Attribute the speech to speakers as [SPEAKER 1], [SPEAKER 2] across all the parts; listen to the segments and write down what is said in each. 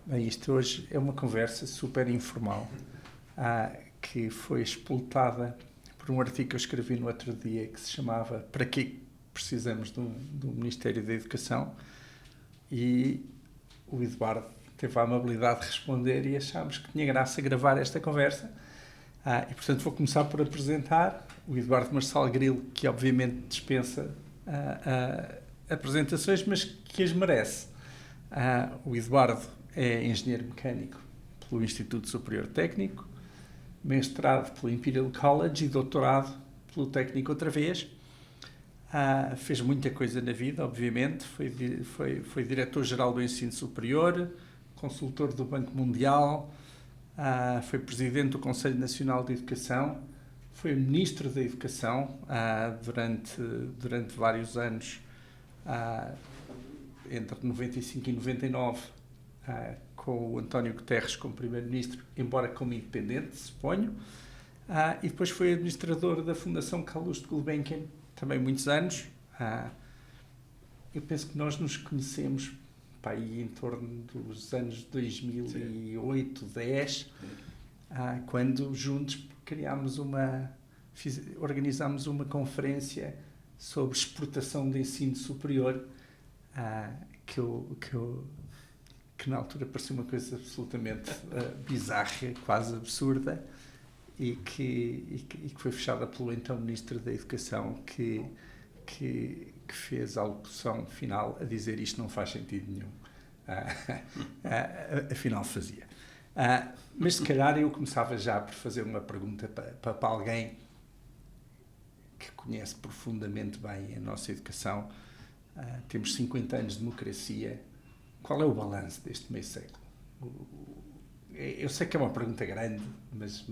[SPEAKER 1] Bem, isto hoje é uma conversa super informal, que foi explotada por um artigo que eu escrevi no outro dia que se chamava Para que precisamos do Ministério da Educação? E o Eduardo teve a amabilidade de responder e achámos que tinha graça gravar esta conversa. E, portanto, vou começar por apresentar o Eduardo Marçal Grilo, que obviamente dispensa apresentações, mas que as merece. O Eduardo é engenheiro mecânico pelo Instituto Superior Técnico, mestrado pelo Imperial College e doutorado pelo Técnico outra vez. Fez muita coisa na vida, obviamente. Foi diretor-geral do Ensino Superior, consultor do Banco Mundial, foi presidente do Conselho Nacional de Educação, foi ministro da Educação durante vários anos, entre 95 e 99, com o António Guterres como primeiro-ministro, embora como independente, suponho. E depois foi administrador da Fundação Calouste Gulbenkian, também muitos anos. Eu penso que nós nos conhecemos aí em torno dos anos 2008, 2010, quando juntos organizámos uma conferência sobre exportação de ensino superior, que na altura parecia uma coisa absolutamente bizarra, quase absurda, e que foi fechada pelo então Ministro da Educação, que fez a alocução final a dizer isto não faz sentido nenhum. Afinal fazia. Mas se calhar eu começava já por fazer uma pergunta para alguém que conhece profundamente bem a nossa educação. Temos 50 anos de democracia. Qual é o balanço deste meio século? Eu sei que é uma pergunta grande, mas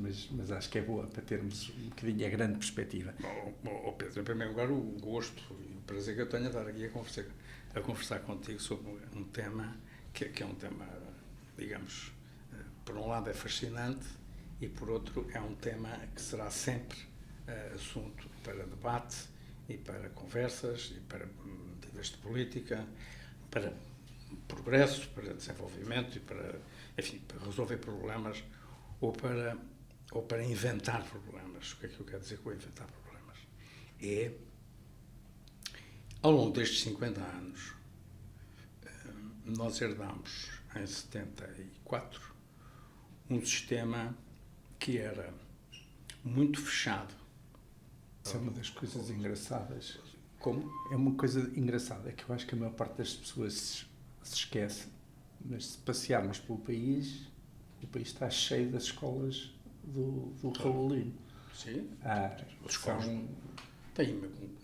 [SPEAKER 1] acho que é boa para termos um bocadinho a grande perspectiva.
[SPEAKER 2] Bom, Pedro, em primeiro lugar, o gosto e o prazer que eu tenho de estar aqui a conversar contigo sobre um tema que é um tema, digamos, por um lado é fascinante e por outro é um tema que será sempre assunto para debate e para conversas e para motivos de política, para progresso, para desenvolvimento e para, enfim, para resolver problemas ou para inventar problemas. O que é que eu quero dizer com inventar problemas? Ao longo destes 50 anos, nós herdámos em 74 um sistema que era muito fechado.
[SPEAKER 1] Isso é uma das coisas engraçadas.
[SPEAKER 2] Como?
[SPEAKER 1] É uma coisa engraçada que eu acho que a maior parte das pessoas se esquece, mas se passearmos pelo país, o país está cheio das escolas do Raulino.
[SPEAKER 2] Sim.
[SPEAKER 1] São,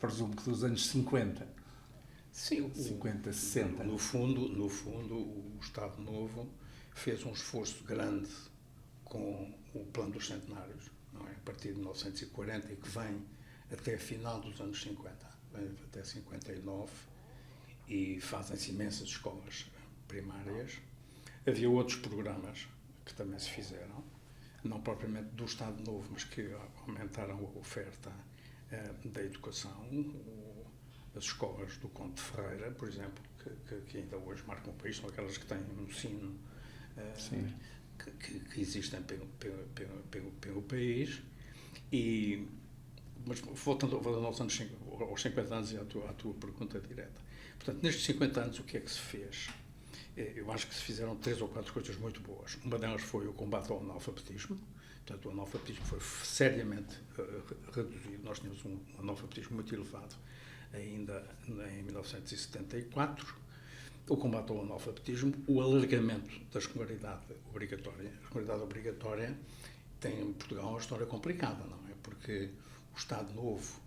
[SPEAKER 1] presumo que dos anos 50.
[SPEAKER 2] Sim,
[SPEAKER 1] 50, 60.
[SPEAKER 2] No fundo, o Estado Novo fez um esforço grande com o Plano dos Centenários, não é? A partir de 1940 e que vem até a final dos anos 50, vem até 59, e fazem-se imensas escolas primárias. Havia outros programas que também se fizeram, não propriamente do Estado Novo, mas que aumentaram a oferta da educação. As escolas do Conde de Ferreira, por exemplo, que ainda hoje marcam o país, são aquelas que têm um ensino que existem pelo país. Mas voltando aos 50 anos e à tua pergunta direta. Portanto, nestes 50 anos, o que é que se fez? Eu acho que se fizeram 3 ou 4 coisas muito boas. Uma delas foi o combate ao analfabetismo. Portanto, o analfabetismo foi seriamente reduzido. Nós tínhamos um analfabetismo muito elevado ainda em 1974. O combate ao analfabetismo, o alargamento da escolaridade obrigatória. A escolaridade obrigatória tem em Portugal uma história complicada, não é? Porque o Estado Novo,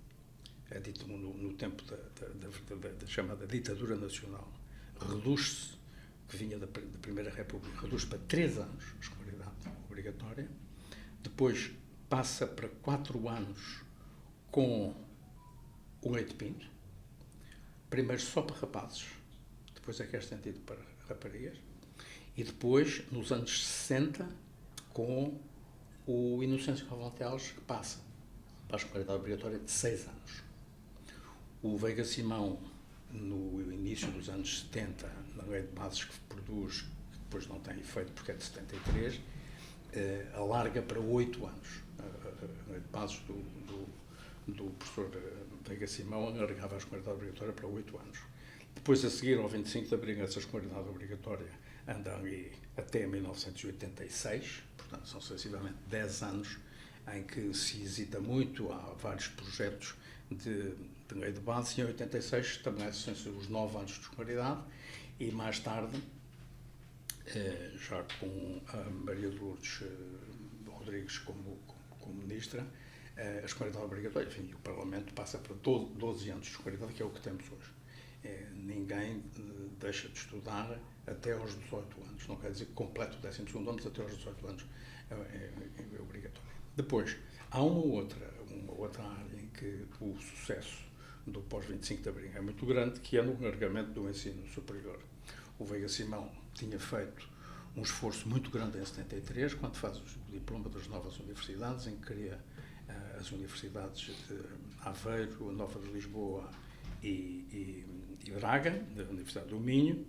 [SPEAKER 2] dito no tempo da chamada ditadura nacional, reduz-se, que vinha da Primeira República, reduz para 3 anos a escolaridade obrigatória, depois passa para 4 anos com o leite pinto, primeiro só para rapazes, depois é que é estendido para raparigas, e depois, nos anos 60, com o Inocêncio Cavalteales, que passa para a escolaridade obrigatória de 6 anos. O Veiga Simão, no início dos anos 70, na lei de bases que produz, que depois não tem efeito porque é de 73, alarga para 8 anos. Bases do professor Veiga Simão alargava a escolaridade obrigatória para 8 anos. Depois, a seguir ao 25 de Abril, essa escolaridade obrigatória anda ali até 1986, portanto, são sensivelmente 10 anos em que se hesita muito, há vários projetos de lei de base, e em 86 estabelecem-se os 9 anos de escolaridade, e mais tarde, já com a Maria de Lourdes Rodrigues como ministra, a escolaridade obrigatória, enfim, o Parlamento passa para 12 anos de escolaridade, que é o que temos hoje. Ninguém deixa de estudar até aos 18 anos, não quer dizer que complete o 12º ano, mas até aos 18 anos é obrigatório. Depois, há uma outra área em que o sucesso do pós-25 de Abril é muito grande, que é no alargamento do ensino superior. O Veiga Simão tinha feito um esforço muito grande em 73, quando faz o diploma das novas universidades, em que cria as universidades de Aveiro, a Nova de Lisboa e Braga, da Universidade do Minho.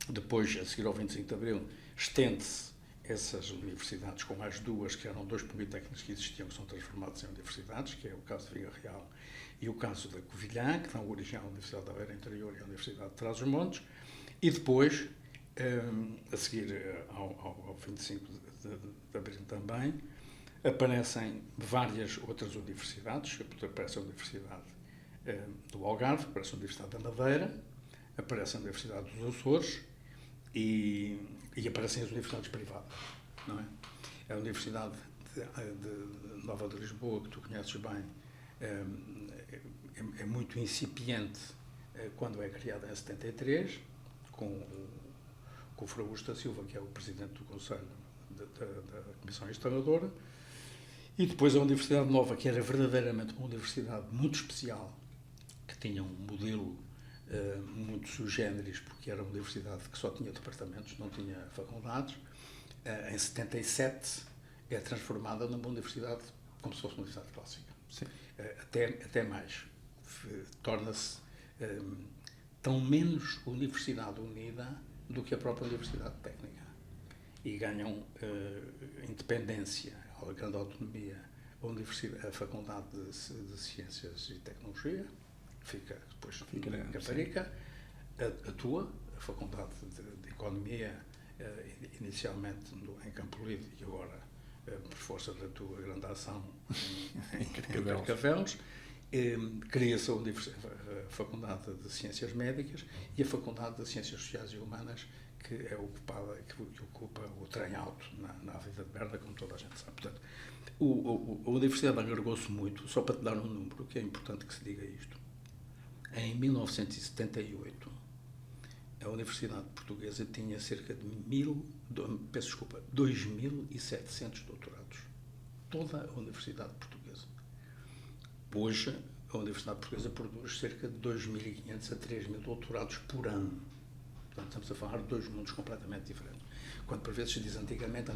[SPEAKER 2] Depois, a seguir ao 25 de Abril, estende-se essas universidades com mais duas, que eram 2 politécnicos que existiam, que são transformados em universidades, que é o caso de Viga Real e o caso da Covilhã, que dão origem à Universidade da Beira Interior e à Universidade de Trás-os-Montes. E depois, a seguir ao 25 de Abril também, aparecem várias outras universidades. Aparece a Universidade do Algarve, aparece a Universidade da Madeira, aparece a Universidade dos Açores e aparecem as universidades privadas, não é? A Universidade de Nova de Lisboa, que tu conheces bem, é muito incipiente quando é criada em 73, com o Frei Augusto da Silva, que é o presidente do Conselho da Comissão Instaladora. E depois a Universidade Nova, que era verdadeiramente uma universidade muito especial, que tinha um modelo muito sui generis, porque era uma universidade que só tinha departamentos, não tinha faculdades. Em 77 é transformada numa universidade como se fosse uma universidade clássica.
[SPEAKER 1] Sim.
[SPEAKER 2] Até mais. Torna-se tão menos Universidade Unida do que a própria Universidade Técnica. E ganham independência, grande autonomia. A Faculdade de Ciências e Tecnologia fica depois em Caparica, atua, a Faculdade de Economia, inicialmente em Campolide e agora, por força da tua grande ação, em Carcavelos. Cria-se a Faculdade de Ciências Médicas e a Faculdade de Ciências Sociais e Humanas, que é que ocupa o trem alto na Avenida de Berda, como toda a gente sabe. Portanto, a Universidade alargou-se muito, só para te dar um número, que é importante que se diga isto. Em 1978, a Universidade Portuguesa tinha cerca de 2.700 doutorados. Toda a Universidade Portuguesa. Hoje, a Universidade Portuguesa produz cerca de 2.500 a 3.000 doutorados por ano. Portanto, estamos a falar de 2 mundos completamente diferentes. Quando por vezes se diz antigamente o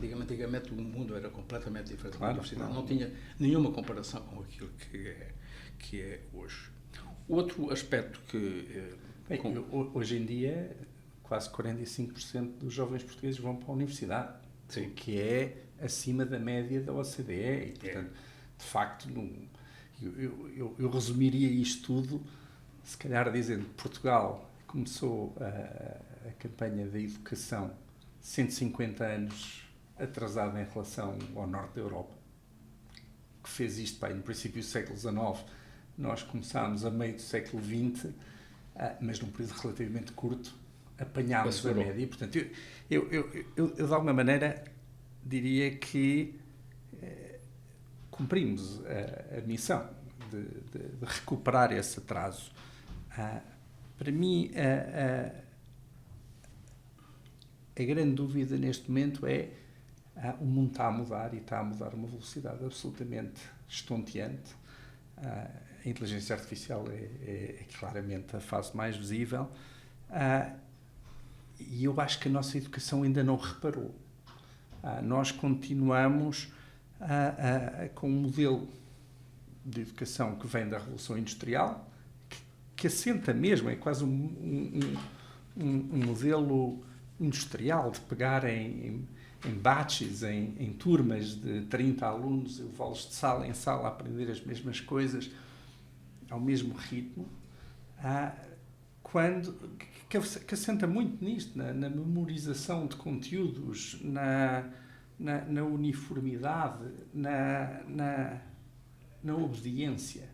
[SPEAKER 2] mundo era completamente diferente.
[SPEAKER 1] Claro,
[SPEAKER 2] a Universidade não tinha nenhuma comparação com aquilo que é hoje. Outro aspecto que...
[SPEAKER 1] hoje em dia, quase 45% dos jovens portugueses vão para a universidade. Sim. Que é acima da média da OCDE. E, portanto, de facto, eu resumiria isto tudo, se calhar dizendo que Portugal começou a campanha da educação 150 anos atrasada em relação ao norte da Europa, que fez isto no princípio do século XIX. Nós começámos a meio do século XX, mas num período relativamente curto, apanhámos a média. E, portanto, eu de alguma maneira diria que cumprimos a missão de recuperar esse atraso. Para mim, a grande dúvida neste momento é o mundo está a mudar e está a mudar a uma velocidade absolutamente estonteante. A inteligência artificial é claramente a fase mais visível, e eu acho que a nossa educação ainda não reparou. Nós continuamos com um modelo de educação que vem da Revolução Industrial, que assenta mesmo, é quase um modelo industrial de pegar em batches, em turmas de 30 alunos, eu vou-los de sala em sala a aprender as mesmas coisas ao mesmo ritmo, que assenta muito nisto, na memorização de conteúdos, na uniformidade, na obediência,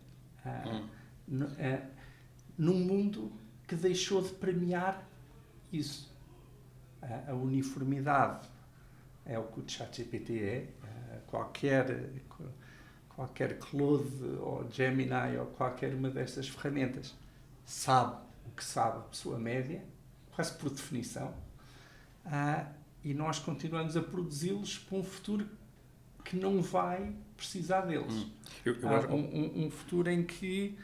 [SPEAKER 1] num mundo que deixou de premiar isso. A uniformidade é o que o ChatGPT é. Qualquer Claude ou Gemini ou qualquer uma destas ferramentas sabe o que sabe a pessoa média, quase por definição, e nós continuamos a produzi-los para um futuro que não vai precisar deles. Um futuro em que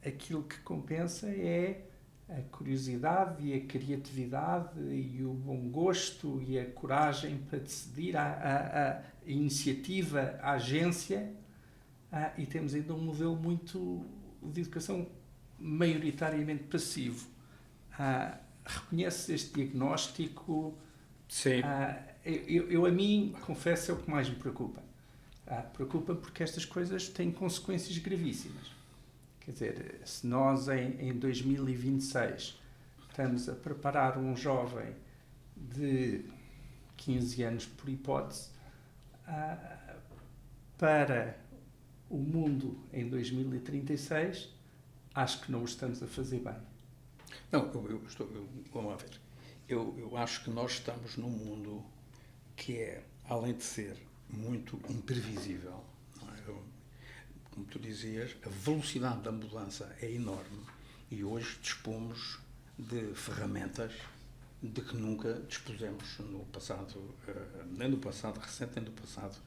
[SPEAKER 1] aquilo que compensa é a curiosidade e a criatividade e o bom gosto e a coragem para decidir, a iniciativa, a agência, e temos ainda um modelo muito de educação maioritariamente passivo. Reconhece este diagnóstico?
[SPEAKER 2] Sim.
[SPEAKER 1] A mim, confesso, é o que mais me preocupa. Preocupa porque estas coisas têm consequências gravíssimas. Quer dizer, se nós em 2026 estamos a preparar um jovem de 15 anos, por hipótese, para o mundo em 2036, acho que não o estamos a fazer bem.
[SPEAKER 2] Não, vamos lá ver. Eu acho que nós estamos num mundo que é, além de ser muito imprevisível, não é? Como tu dizias, a velocidade da mudança é enorme e hoje dispomos de ferramentas de que nunca dispusemos no passado, nem no passado recente, nem no passado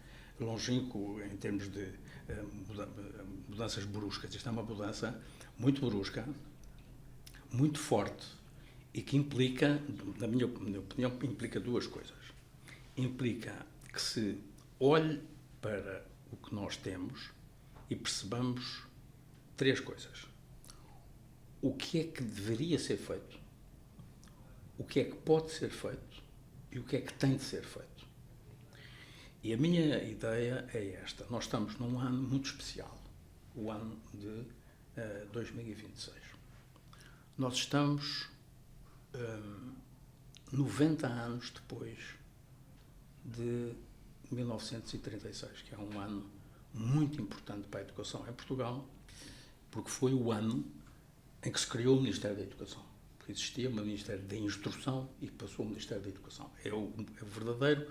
[SPEAKER 2] longínquo, em termos de mudanças bruscas. Isto é uma mudança muito brusca, muito forte e que implica, na minha opinião, implica duas coisas. Implica que se olhe para o que nós temos e percebamos três coisas. O que é que deveria ser feito, o que é que pode ser feito e o que é que tem de ser feito. E a minha ideia é esta. Nós estamos num ano muito especial, o ano de 2026. Nós estamos 90 anos depois de 1936, que é um ano muito importante para a educação em Portugal, porque foi o ano em que se criou o Ministério da Educação. Porque existia o Ministério da Instrução e passou o Ministério da Educação. É o verdadeiro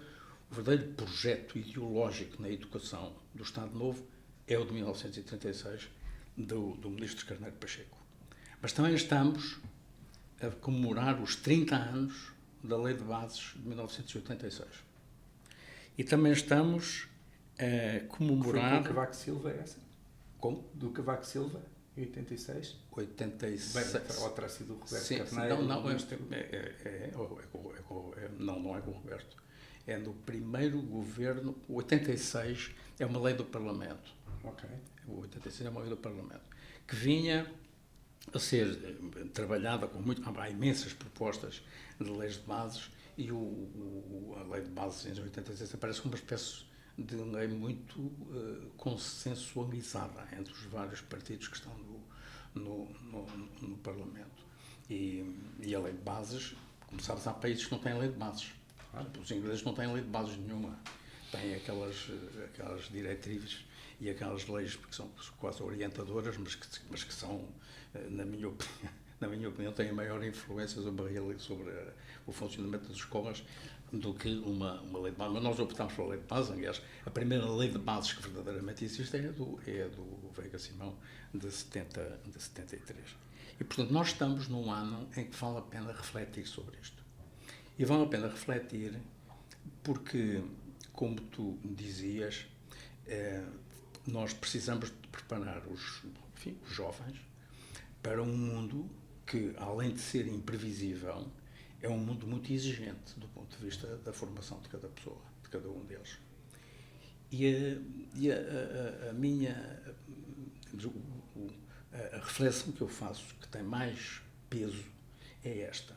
[SPEAKER 2] projeto ideológico na educação do Estado Novo é o de 1936, do Ministro Carneiro Pacheco. Mas também estamos a comemorar os 30 anos da Lei de Bases de 1986. E também estamos a comemorar...
[SPEAKER 1] Foi do Cavaco Silva essa?
[SPEAKER 2] Como?
[SPEAKER 1] Do Cavaco Silva, em 86?
[SPEAKER 2] 86.
[SPEAKER 1] Bem, ou terá sido o Roberto
[SPEAKER 2] Sim,
[SPEAKER 1] Carneiro?
[SPEAKER 2] não é com o Roberto. É no primeiro governo. O 86 é uma lei do Parlamento.
[SPEAKER 1] Ok.
[SPEAKER 2] O 86 é uma lei do Parlamento. Que vinha a ser trabalhada com há imensas propostas de leis de bases e a lei de bases em 86 aparece como uma espécie de lei muito consensualizada entre os vários partidos que estão no Parlamento. E a lei de bases, como sabes, há países que não têm lei de bases. Os ingleses não têm lei de bases nenhuma. Têm aquelas diretrizes e aquelas leis que são quase orientadoras, mas que são, na minha opinião, têm maior influência sobre o funcionamento das escolas do que uma lei de base. Mas nós optámos pela lei de base. Aliás, a primeira lei de bases que verdadeiramente existe é a do Veiga Simão, de 73. E, portanto, nós estamos num ano em que vale a pena refletir sobre isto. E vale a pena refletir porque, como tu dizias, nós precisamos de preparar os jovens para um mundo que, além de ser imprevisível, é um mundo muito exigente do ponto de vista da formação de cada pessoa, de cada um deles. E a minha a reflexão que eu faço, que tem mais peso, é esta.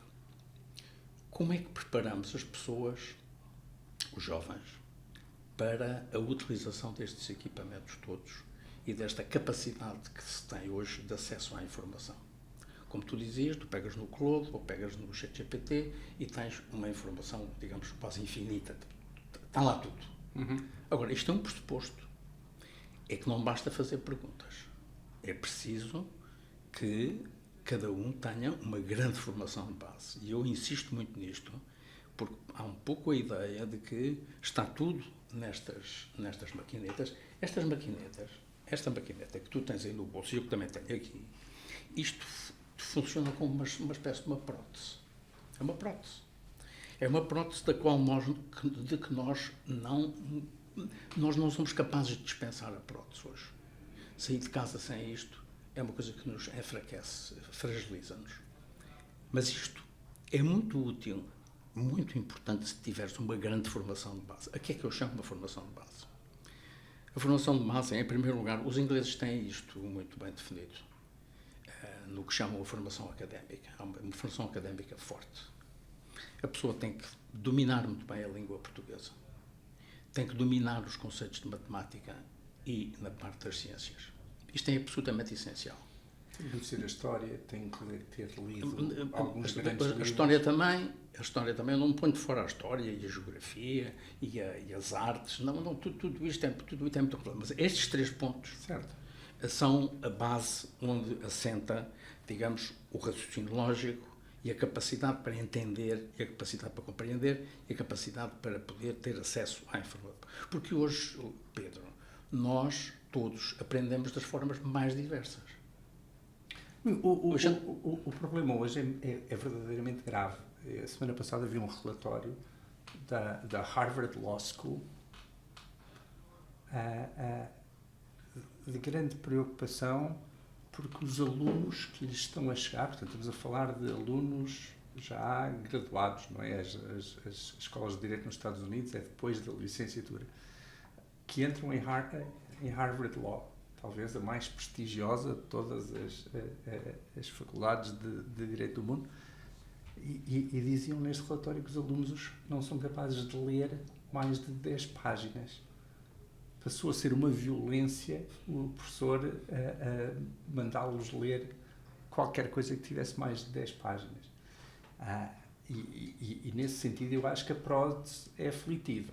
[SPEAKER 2] como é que preparamos as pessoas, os jovens, para a utilização destes equipamentos todos e desta capacidade que se tem hoje de acesso à informação? Como tu dizias, tu pegas no Claude ou pegas no ChatGPT e tens uma informação, digamos, quase infinita. Está lá tudo. Agora, isto é um pressuposto. É que não basta fazer perguntas. É preciso que cada um tenha uma grande formação de base. E eu insisto muito nisto, porque há um pouco a ideia de que está tudo nestas maquinetas. Estas maquinetas, esta maquineta que tu tens aí no bolso e eu que também tenho aqui, isto funciona como uma espécie de uma prótese. É uma prótese. É uma prótese da qual nós não somos capazes de dispensar a prótese hoje. Sair de casa sem isto é uma coisa que nos enfraquece, fragiliza-nos. Mas isto é muito útil, muito importante se tiveres uma grande formação de base. A que é que eu chamo uma formação de base? A formação de base é, em primeiro lugar, os ingleses têm isto muito bem definido, no que chamam a formação académica. Há uma formação académica forte. A pessoa tem que dominar muito bem a língua portuguesa. Tem que dominar os conceitos de matemática e na parte das ciências. Isto é absolutamente essencial.
[SPEAKER 1] Tem que conhecer a história, tem que ter lido alguns grandes livros.
[SPEAKER 2] A história também, eu não me ponho de fora a história e a geografia e as artes, não, tudo isto é muito relevante. Mas estes 3 pontos são a base onde assenta, digamos, o raciocínio lógico e a capacidade para entender, e a capacidade para compreender, e a capacidade para poder ter acesso à informação. Porque hoje, Pedro, nós todos aprendemos das formas mais diversas.
[SPEAKER 1] O problema hoje é verdadeiramente grave. A semana passada vi um relatório da Harvard Law School de grande preocupação porque os alunos que lhes estão a chegar, portanto estamos a falar de alunos já graduados, não é? As escolas de Direito nos Estados Unidos é depois da licenciatura, que entram em Harvard Law, talvez a mais prestigiosa de todas as faculdades de Direito do mundo, e diziam neste relatório que os alunos não são capazes de ler mais de 10 páginas. Passou a ser uma violência o professor mandá-los ler qualquer coisa que tivesse mais de 10 páginas. E nesse sentido eu acho que a prótese é aflitiva.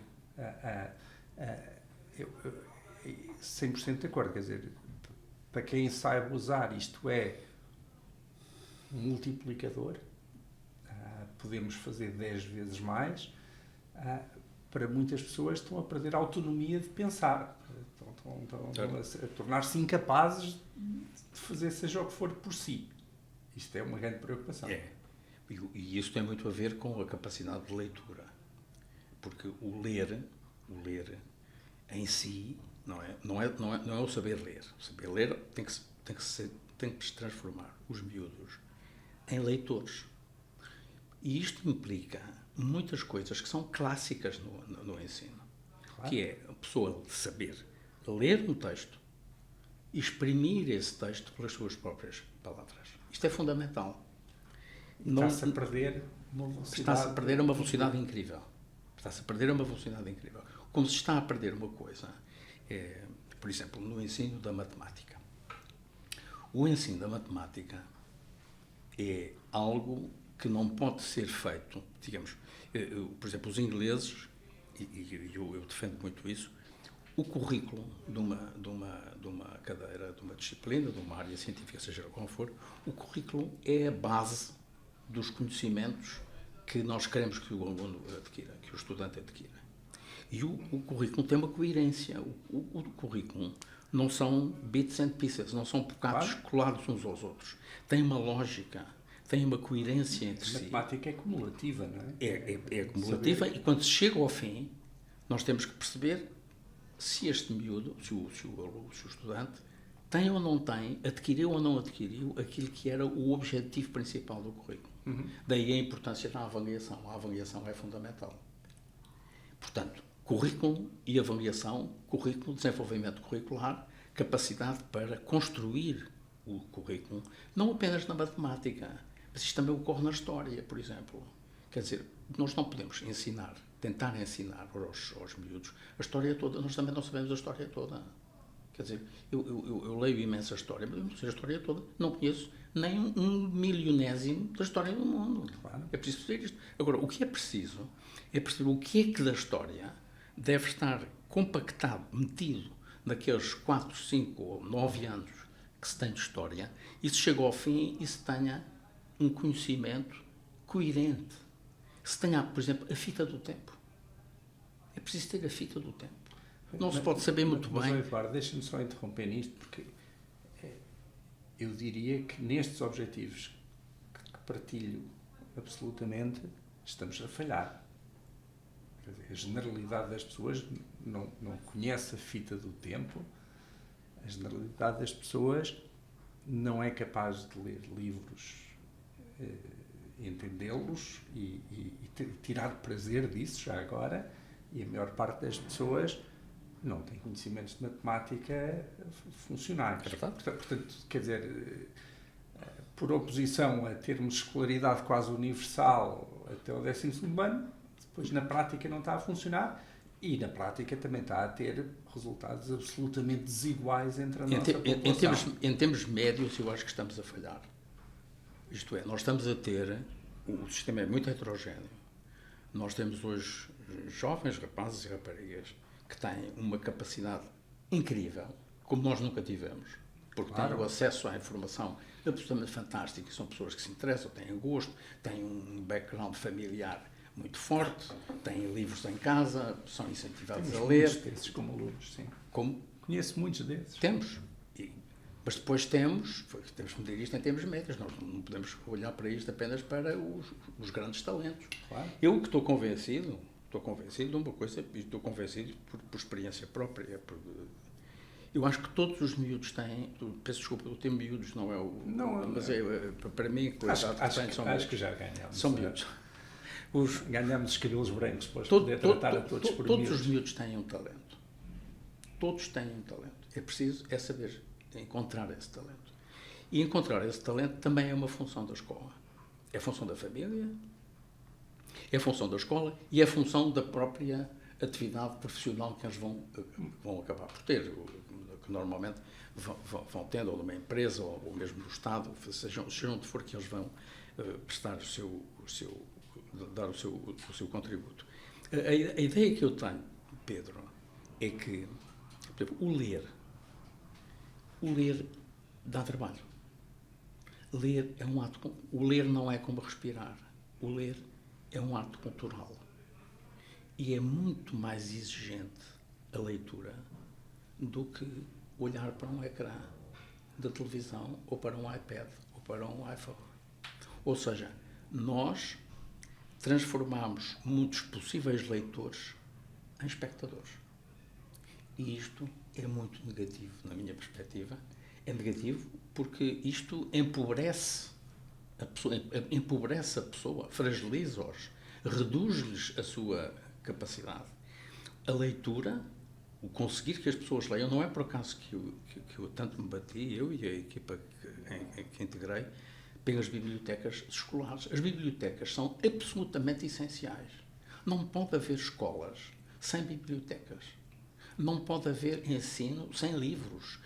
[SPEAKER 1] 100% de acordo, quer dizer, para quem saiba usar isto é um multiplicador, podemos fazer 10 vezes mais. Para muitas pessoas estão a perder a autonomia de pensar, estão a tornar-se incapazes de fazer seja o que for por si. Isto é uma grande preocupação.
[SPEAKER 2] E isso tem muito a ver com a capacidade de leitura, porque o ler em si não é o saber ler. O saber ler tem que se transformar os miúdos em leitores. E isto implica muitas coisas que são clássicas no ensino. Claro. Que é a pessoa saber ler um texto e exprimir esse texto pelas suas próprias palavras. Isto é fundamental.
[SPEAKER 1] Está-se a perder uma velocidade.
[SPEAKER 2] Está-se a perder uma velocidade incrível. Está-se a perder uma velocidade incrível. Como se está a perder uma coisa, por exemplo, no ensino da matemática. O ensino da matemática é algo que não pode ser feito, digamos, por exemplo, os ingleses, e eu defendo muito isso, o currículo de uma cadeira, de uma disciplina, de uma área científica, seja qual for, o currículo é a base dos conhecimentos que nós queremos que o aluno adquira, que o estudante adquira. E o currículo tem uma coerência. O currículo não são bits and pieces, não são bocados colados uns aos outros. Tem uma lógica, tem uma coerência entre si.
[SPEAKER 1] A matemática é cumulativa, não é?
[SPEAKER 2] É cumulativa e quando se chega ao fim, nós temos que perceber se este miúdo, se o estudante, tem ou não tem, adquiriu ou não adquiriu aquilo que era o objetivo principal do currículo. Daí a importância da avaliação. A avaliação é fundamental. Portanto, currículo e avaliação, currículo, desenvolvimento curricular, capacidade para construir o currículo, não apenas na matemática, mas isto também ocorre na história, por exemplo. Quer dizer, nós não podemos tentar ensinar aos miúdos a história toda. Nós também não sabemos a história toda. Quer dizer, eu leio imensa história, mas eu não sei a história toda. Não conheço nem um milionésimo da história do mundo.
[SPEAKER 1] Claro.
[SPEAKER 2] É preciso fazer isto. Agora, o que é preciso é perceber o que é que da história deve estar compactado, metido naqueles 4, 5 ou 9 anos que se tem de história, e se chega ao fim e se tenha um conhecimento coerente. Se tenha, por exemplo, a fita do tempo. É preciso ter a fita do tempo. Não se pode saber muito bem.
[SPEAKER 1] Mas, Eduardo, deixa-me só interromper nisto, porque eu diria que nestes objetivos que partilho absolutamente, estamos a falhar. Quer dizer, a generalidade das pessoas não conhece a fita do tempo, a generalidade das pessoas não é capaz de ler livros, entendê-los e tirar prazer disso já agora, e a maior parte das pessoas não tem conhecimentos de matemática funcionais.
[SPEAKER 2] É verdade.
[SPEAKER 1] Portanto, quer dizer, por oposição a termos escolaridade quase universal até o 12º ano, depois na prática não está a funcionar e na prática também está a ter resultados absolutamente desiguais entre a nossa população.
[SPEAKER 2] Em termos médios, eu acho que estamos a falhar. Isto é, nós estamos a ter... O sistema é muito heterogéneo. Nós temos hoje jovens rapazes e raparigas que têm uma capacidade incrível, como nós nunca tivemos, porque têm o acesso à informação absolutamente fantástico, são pessoas que se interessam, têm gosto, têm um background familiar muito forte, têm livros em casa, são incentivados a ler.
[SPEAKER 1] Muitos desses como alunos, sim.
[SPEAKER 2] Como?
[SPEAKER 1] Conheço muitos desses.
[SPEAKER 2] Temos. Mas depois temos que medir isto em termos médios, nós não podemos olhar para isto apenas para os grandes talentos.
[SPEAKER 1] Claro.
[SPEAKER 2] Eu que estou convencido de uma coisa, e estou convencido por experiência própria. Eu acho que todos os miúdos têm, peço desculpa, o termo miúdos não é o...
[SPEAKER 1] Não,
[SPEAKER 2] mas para mim,
[SPEAKER 1] acho que já ganhamos.
[SPEAKER 2] São miúdos.
[SPEAKER 1] Ganhamos os cabelos brancos para poder tratar a todos por
[SPEAKER 2] todos os miúdos têm um talento. Todos têm um talento. É preciso saber encontrar esse talento. E encontrar esse talento também é uma função da escola. É função da família, é função da escola e é função da própria atividade profissional que eles vão acabar por ter, que normalmente vão tendo, ou numa empresa, ou mesmo no Estado, seja onde for que eles vão prestar dar o seu contributo. A ideia que eu tenho, Pedro, é que, por exemplo, o ler dá trabalho. Ler é um ato... O ler não é como respirar. O ler é um ato cultural. E é muito mais exigente a leitura do que olhar para um ecrã da televisão, ou para um iPad, ou para um iPhone. Ou seja, nós transformamos muitos possíveis leitores em espectadores. E isto é muito negativo, na minha perspectiva. É negativo porque isto empobrece a pessoa, fragiliza-os, reduz-lhes a sua capacidade. A leitura, o conseguir que as pessoas leiam, não é por acaso que eu tanto me bati, eu e a equipa que integrei, pelas bibliotecas escolares. As bibliotecas são absolutamente essenciais. Não pode haver escolas sem bibliotecas. Não pode haver ensino sem livros.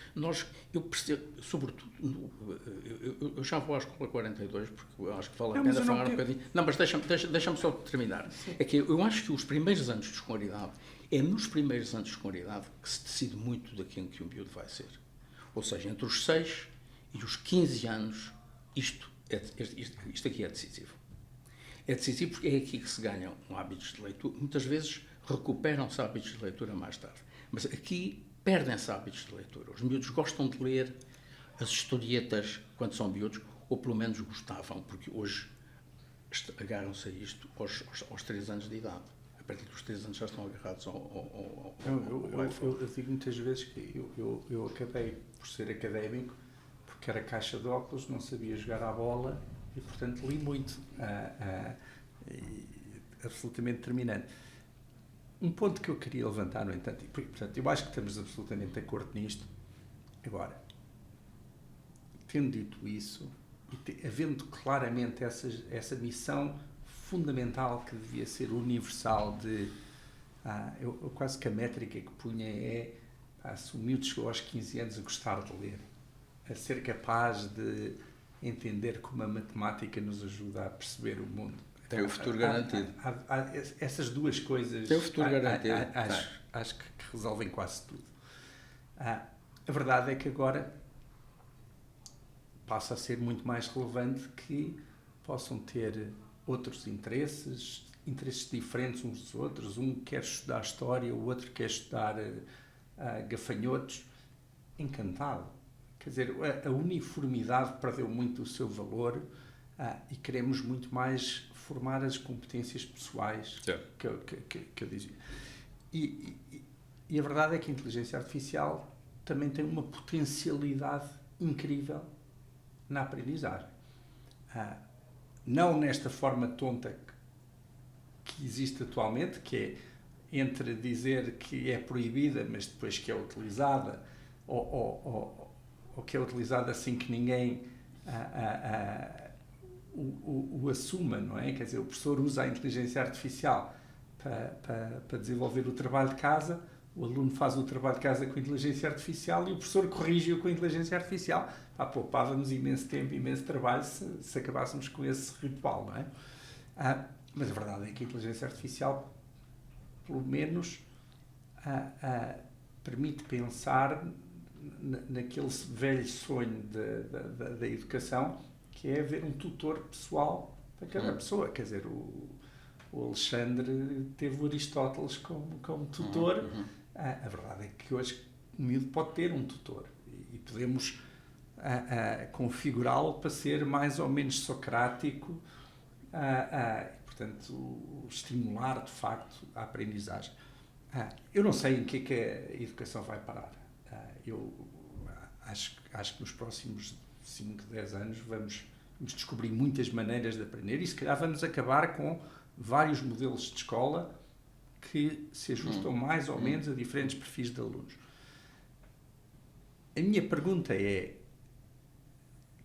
[SPEAKER 2] Eu percebo, sobretudo, eu já vou à escola 42, porque eu acho que vale a pena falar um bocadinho. Não, mas deixa-me só terminar. Sim. É que eu acho que os primeiros anos de escolaridade, é nos primeiros anos de escolaridade que se decide muito daquilo que o miúdo vai ser. Ou seja, entre os 6 e os 15 anos, isto aqui é decisivo. É decisivo porque é aqui que se ganham hábitos de leitura. Muitas vezes recuperam-se hábitos de leitura mais tarde. Mas aqui perdem-se hábitos de leitura. Os miúdos gostam de ler as historietas quando são miúdos, ou pelo menos gostavam, porque hoje agarram-se a isto aos 3 anos de idade. A partir dos 3 anos já estão agarrados ao iPhone.
[SPEAKER 1] Eu digo muitas vezes que eu acabei por ser académico porque era caixa de óculos, não sabia jogar à bola e, portanto, li muito. Absolutamente determinante. Um ponto que eu queria levantar, no entanto, portanto, eu acho que estamos absolutamente de acordo nisto. Agora, tendo dito isso, e havendo claramente essa missão fundamental que devia ser universal eu quase que a métrica que punha é se o miúdo chegou aos 15 anos a gostar de ler, a ser capaz de entender como a matemática nos ajuda a perceber o mundo.
[SPEAKER 3] Tem o futuro garantido.
[SPEAKER 1] Essas duas coisas
[SPEAKER 3] tem o futuro garantido.
[SPEAKER 1] Acho que resolvem quase tudo. A verdade é que agora passa a ser muito mais relevante que possam ter outros interesses diferentes uns dos outros. Um quer estudar História, o outro quer estudar gafanhotos. Encantado. Quer dizer, a uniformidade perdeu muito o seu valor e queremos muito mais formar as competências pessoais que eu dizia. E a verdade é que a inteligência artificial também tem uma potencialidade incrível na aprendizagem. Não nesta forma tonta que existe atualmente, que é entre dizer que é proibida, mas depois que é utilizada, ou que é utilizada sem que ninguém o assuma, não é? Quer dizer, o professor usa a inteligência artificial para desenvolver o trabalho de casa, o aluno faz o trabalho de casa com a inteligência artificial e o professor corrige-o com a inteligência artificial. Poupávamos imenso tempo, imenso trabalho se acabássemos com esse ritual, não é? Mas a verdade é que a inteligência artificial, pelo menos, permite pensar naquele velho sonho da educação, que é haver um tutor pessoal para cada pessoa. Quer dizer, o Alexandre teve o Aristóteles como tutor. A verdade é que hoje o miúdo pode ter um tutor e podemos configurá-lo para ser mais ou menos socrático, portanto, estimular de facto a aprendizagem. Eu não sei em que é que a educação vai parar. Eu acho que nos próximos 5, 10 anos vamos descobrir muitas maneiras de aprender e se calhar vamos acabar com vários modelos de escola que se ajustam mais ou menos a diferentes perfis de alunos. A minha pergunta é: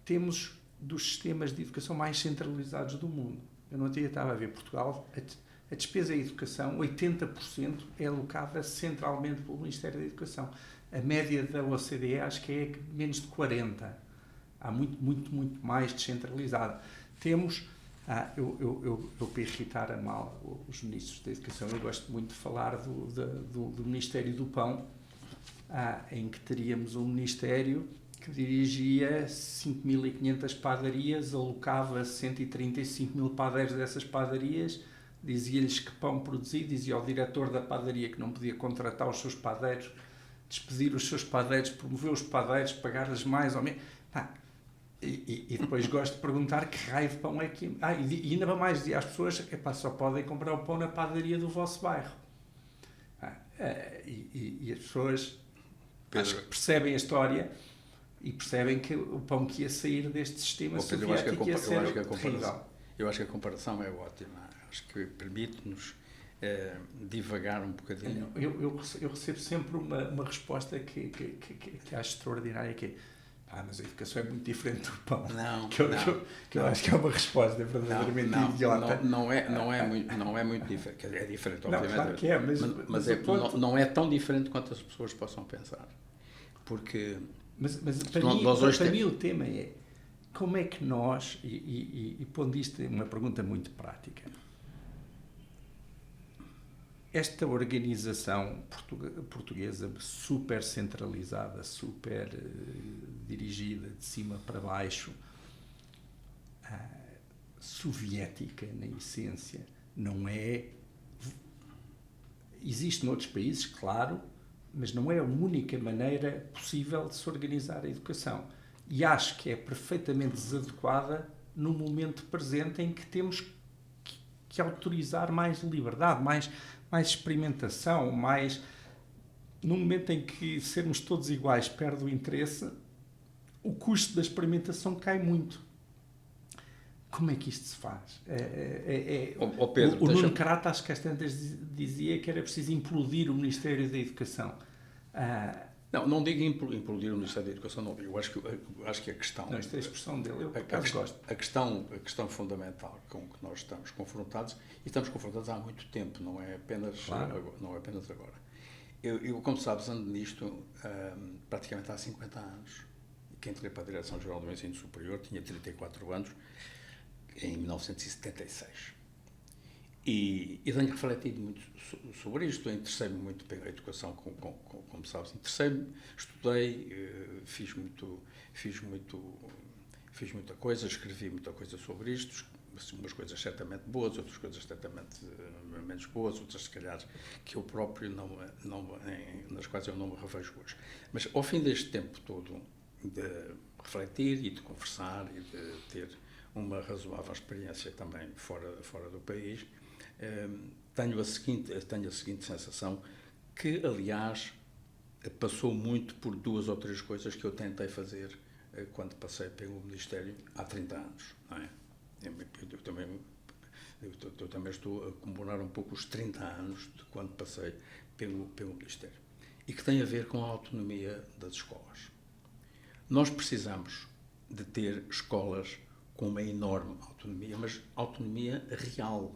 [SPEAKER 1] temos dos sistemas de educação mais centralizados do mundo. Eu não estava a ver Portugal, a despesa em educação, 80% é alocada centralmente pelo Ministério da Educação. A média da OCDE acho que é menos de 40%. Há muito mais descentralizada. Temos, eu para irritar a mal os ministros da Educação, eu gosto muito de falar do Ministério do Pão, em que teríamos um Ministério que dirigia 5.500 padarias, alocava 135.000 padeiros dessas padarias, dizia-lhes que pão produzir, dizia ao diretor da padaria que não podia contratar os seus padeiros, despedir os seus padeiros, promover os padeiros, pagar-lhes mais ou menos. E depois gosto de perguntar que raio de pão é que... e ainda mais dizia às pessoas, só podem comprar o pão na padaria do vosso bairro. E as pessoas acho que percebem a história e percebem que o pão que ia sair deste sistema soviético ia ser terrível.
[SPEAKER 2] Eu acho que a comparação é ótima. Acho que permite-nos divagar um bocadinho.
[SPEAKER 1] Eu recebo sempre uma resposta que acho extraordinária, que é: mas a educação é muito diferente do pão. Eu acho que é uma resposta verdadeiramente idiota.
[SPEAKER 2] Não é muito diferente. É diferente, obviamente.
[SPEAKER 1] Claro que é,
[SPEAKER 2] mas não é tão diferente quanto as pessoas possam pensar. Porque...
[SPEAKER 1] Mas para mim o tema é como é que nós, e pondo isto uma pergunta muito prática, esta organização portuguesa super centralizada, super dirigida de cima para baixo, soviética na essência, não é... Existe noutros países, claro, mas não é a única maneira possível de se organizar a educação. E acho que é perfeitamente desadequada no momento presente em que temos que autorizar mais liberdade, mais experimentação, no momento em que sermos todos iguais perde o interesse, o custo da experimentação cai muito. Como é que isto se faz?
[SPEAKER 2] Pedro,
[SPEAKER 1] o Nuno Carata, acho que às tantas dizia que era preciso implodir o Ministério da Educação.
[SPEAKER 2] Não digo implodir o Ministério da Educação, não. Eu acho que a questão...
[SPEAKER 1] Não, isto é a expressão dele, eu por acaso gosto.
[SPEAKER 2] A questão fundamental com que nós estamos confrontados, e estamos confrontados há muito tempo, não é apenas,
[SPEAKER 1] Claro.
[SPEAKER 2] não é apenas agora. Eu, como sabes, ando nisto praticamente há 50 anos. Que entrei para a Direção-Geral do Ensino Superior, tinha 34 anos, em 1976. E tenho refletido muito sobre isto, interessei-me muito pela educação, como sabes, interessei-me, estudei, fiz muita coisa, escrevi muita coisa sobre isto, umas coisas certamente boas, outras coisas certamente menos boas, outras se calhar que eu próprio nas quais eu não me revejo hoje. Mas ao fim deste tempo todo de refletir e de conversar e de ter uma razoável experiência também fora do país, tenho a seguinte sensação, que aliás passou muito por 2 ou 3 coisas que eu tentei fazer quando passei pelo Ministério há 30 anos, não é? Eu também estou a comemorar um pouco os 30 anos de quando passei pelo Ministério, e que tem a ver com a autonomia das escolas. Nós precisamos de ter escolas com uma enorme autonomia, mas autonomia real.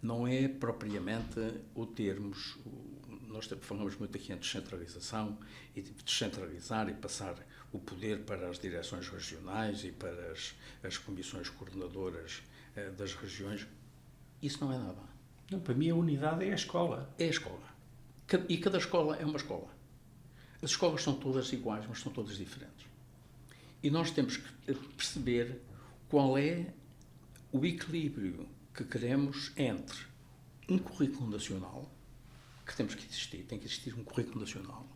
[SPEAKER 2] Não é propriamente o termos... Nós falamos muito aqui em descentralização, e de descentralizar e passar o poder para as direções regionais e para as comissões coordenadoras das regiões. Isso não é nada.
[SPEAKER 1] Não, para mim a unidade é a escola.
[SPEAKER 2] É a escola. E cada escola é uma escola. As escolas são todas iguais, mas são todas diferentes. E nós temos que perceber qual é o equilíbrio que queremos entre um currículo nacional, que temos que existir, tem que existir um currículo nacional.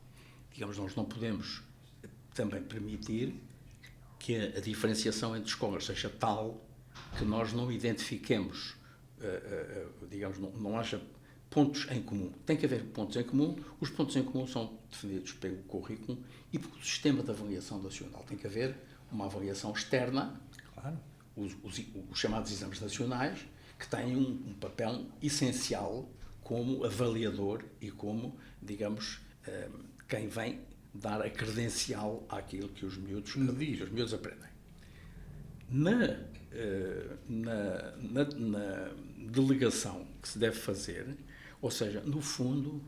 [SPEAKER 2] Digamos, nós não podemos também permitir que a diferenciação entre escolas seja tal que nós não identifiquemos, digamos, não haja pontos em comum. Tem que haver pontos em comum. Os pontos em comum são definidos pelo currículo e pelo sistema de avaliação nacional. Tem que haver uma avaliação externa,
[SPEAKER 1] Claro.
[SPEAKER 2] os chamados exames nacionais, que têm um papel essencial como avaliador e como, digamos, quem vem dar a credencial àquilo que os miúdos aprendem. Na delegação que se deve fazer, ou seja, no fundo,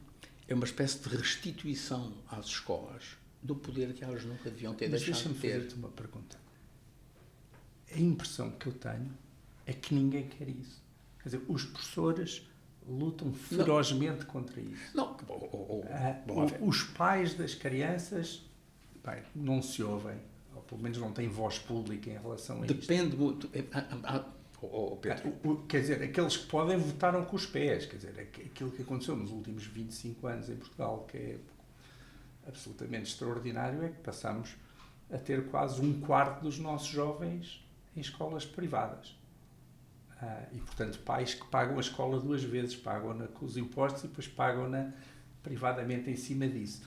[SPEAKER 2] é uma espécie de restituição às escolas do poder que elas nunca deviam ter deixado de ter.
[SPEAKER 1] Mas deixa-me fazer-te uma pergunta. A impressão que eu tenho é que ninguém quer isso. Quer dizer, os professores lutam ferozmente contra isso.
[SPEAKER 2] Não,
[SPEAKER 1] os pais das crianças, bem, não se ouvem, ou pelo menos não têm voz pública em relação a isso.
[SPEAKER 2] Depende muito... Pedro.
[SPEAKER 1] Quer dizer, aqueles que podem votaram com os pés. Quer dizer, aquilo que aconteceu nos últimos 25 anos em Portugal, que é absolutamente extraordinário, é que passamos a ter quase 1/4 dos nossos jovens em escolas privadas. E, portanto, pais que pagam a escola 2 vezes, pagam-na com os impostos e depois pagam-na privadamente em cima disso.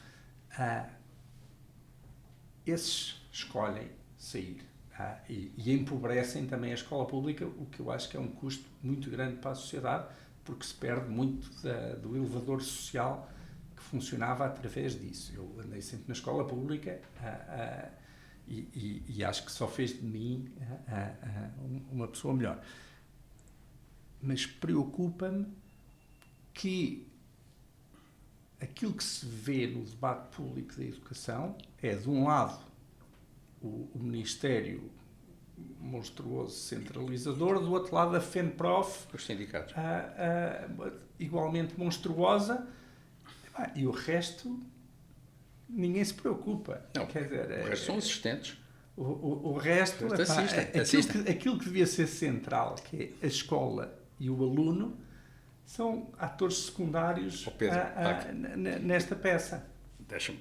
[SPEAKER 1] Esses escolhem sair e empobrecem também a escola pública, o que eu acho que é um custo muito grande para a sociedade, porque se perde muito do elevador social que funcionava através disso. Eu andei sempre na escola pública e acho que só fez de mim uma pessoa melhor. Mas preocupa-me que aquilo que se vê no debate público da educação é, de um lado, o Ministério monstruoso centralizador, do outro lado a FENPROF,
[SPEAKER 2] os sindicatos,
[SPEAKER 1] igualmente monstruosa, e o resto ninguém se preocupa.
[SPEAKER 2] Não,
[SPEAKER 1] quer dizer,
[SPEAKER 2] o resto são assistentes.
[SPEAKER 1] O resto, aquilo que devia ser central, que é a escola e o aluno, são atores secundários nesta peça.
[SPEAKER 2] Deixa-me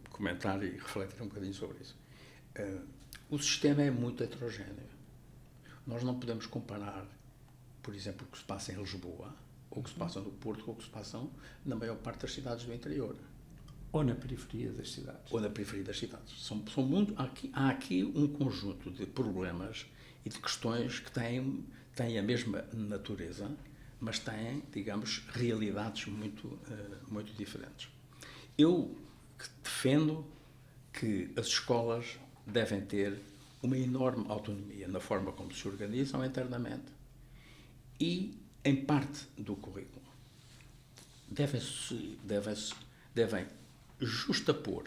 [SPEAKER 2] comentar e refletir um bocadinho sobre isso. O sistema é muito heterogéneo. Nós não podemos comparar, por exemplo, o que se passa em Lisboa, ou o que se passa no Porto, ou o que se passa na maior parte das cidades do interior.
[SPEAKER 1] Ou na periferia das cidades.
[SPEAKER 2] Há aqui um conjunto de problemas e de questões que têm a mesma natureza, mas têm, digamos, realidades muito diferentes. Eu defendo que as escolas devem ter uma enorme autonomia na forma como se organizam internamente e, em parte do currículo, devem justapor,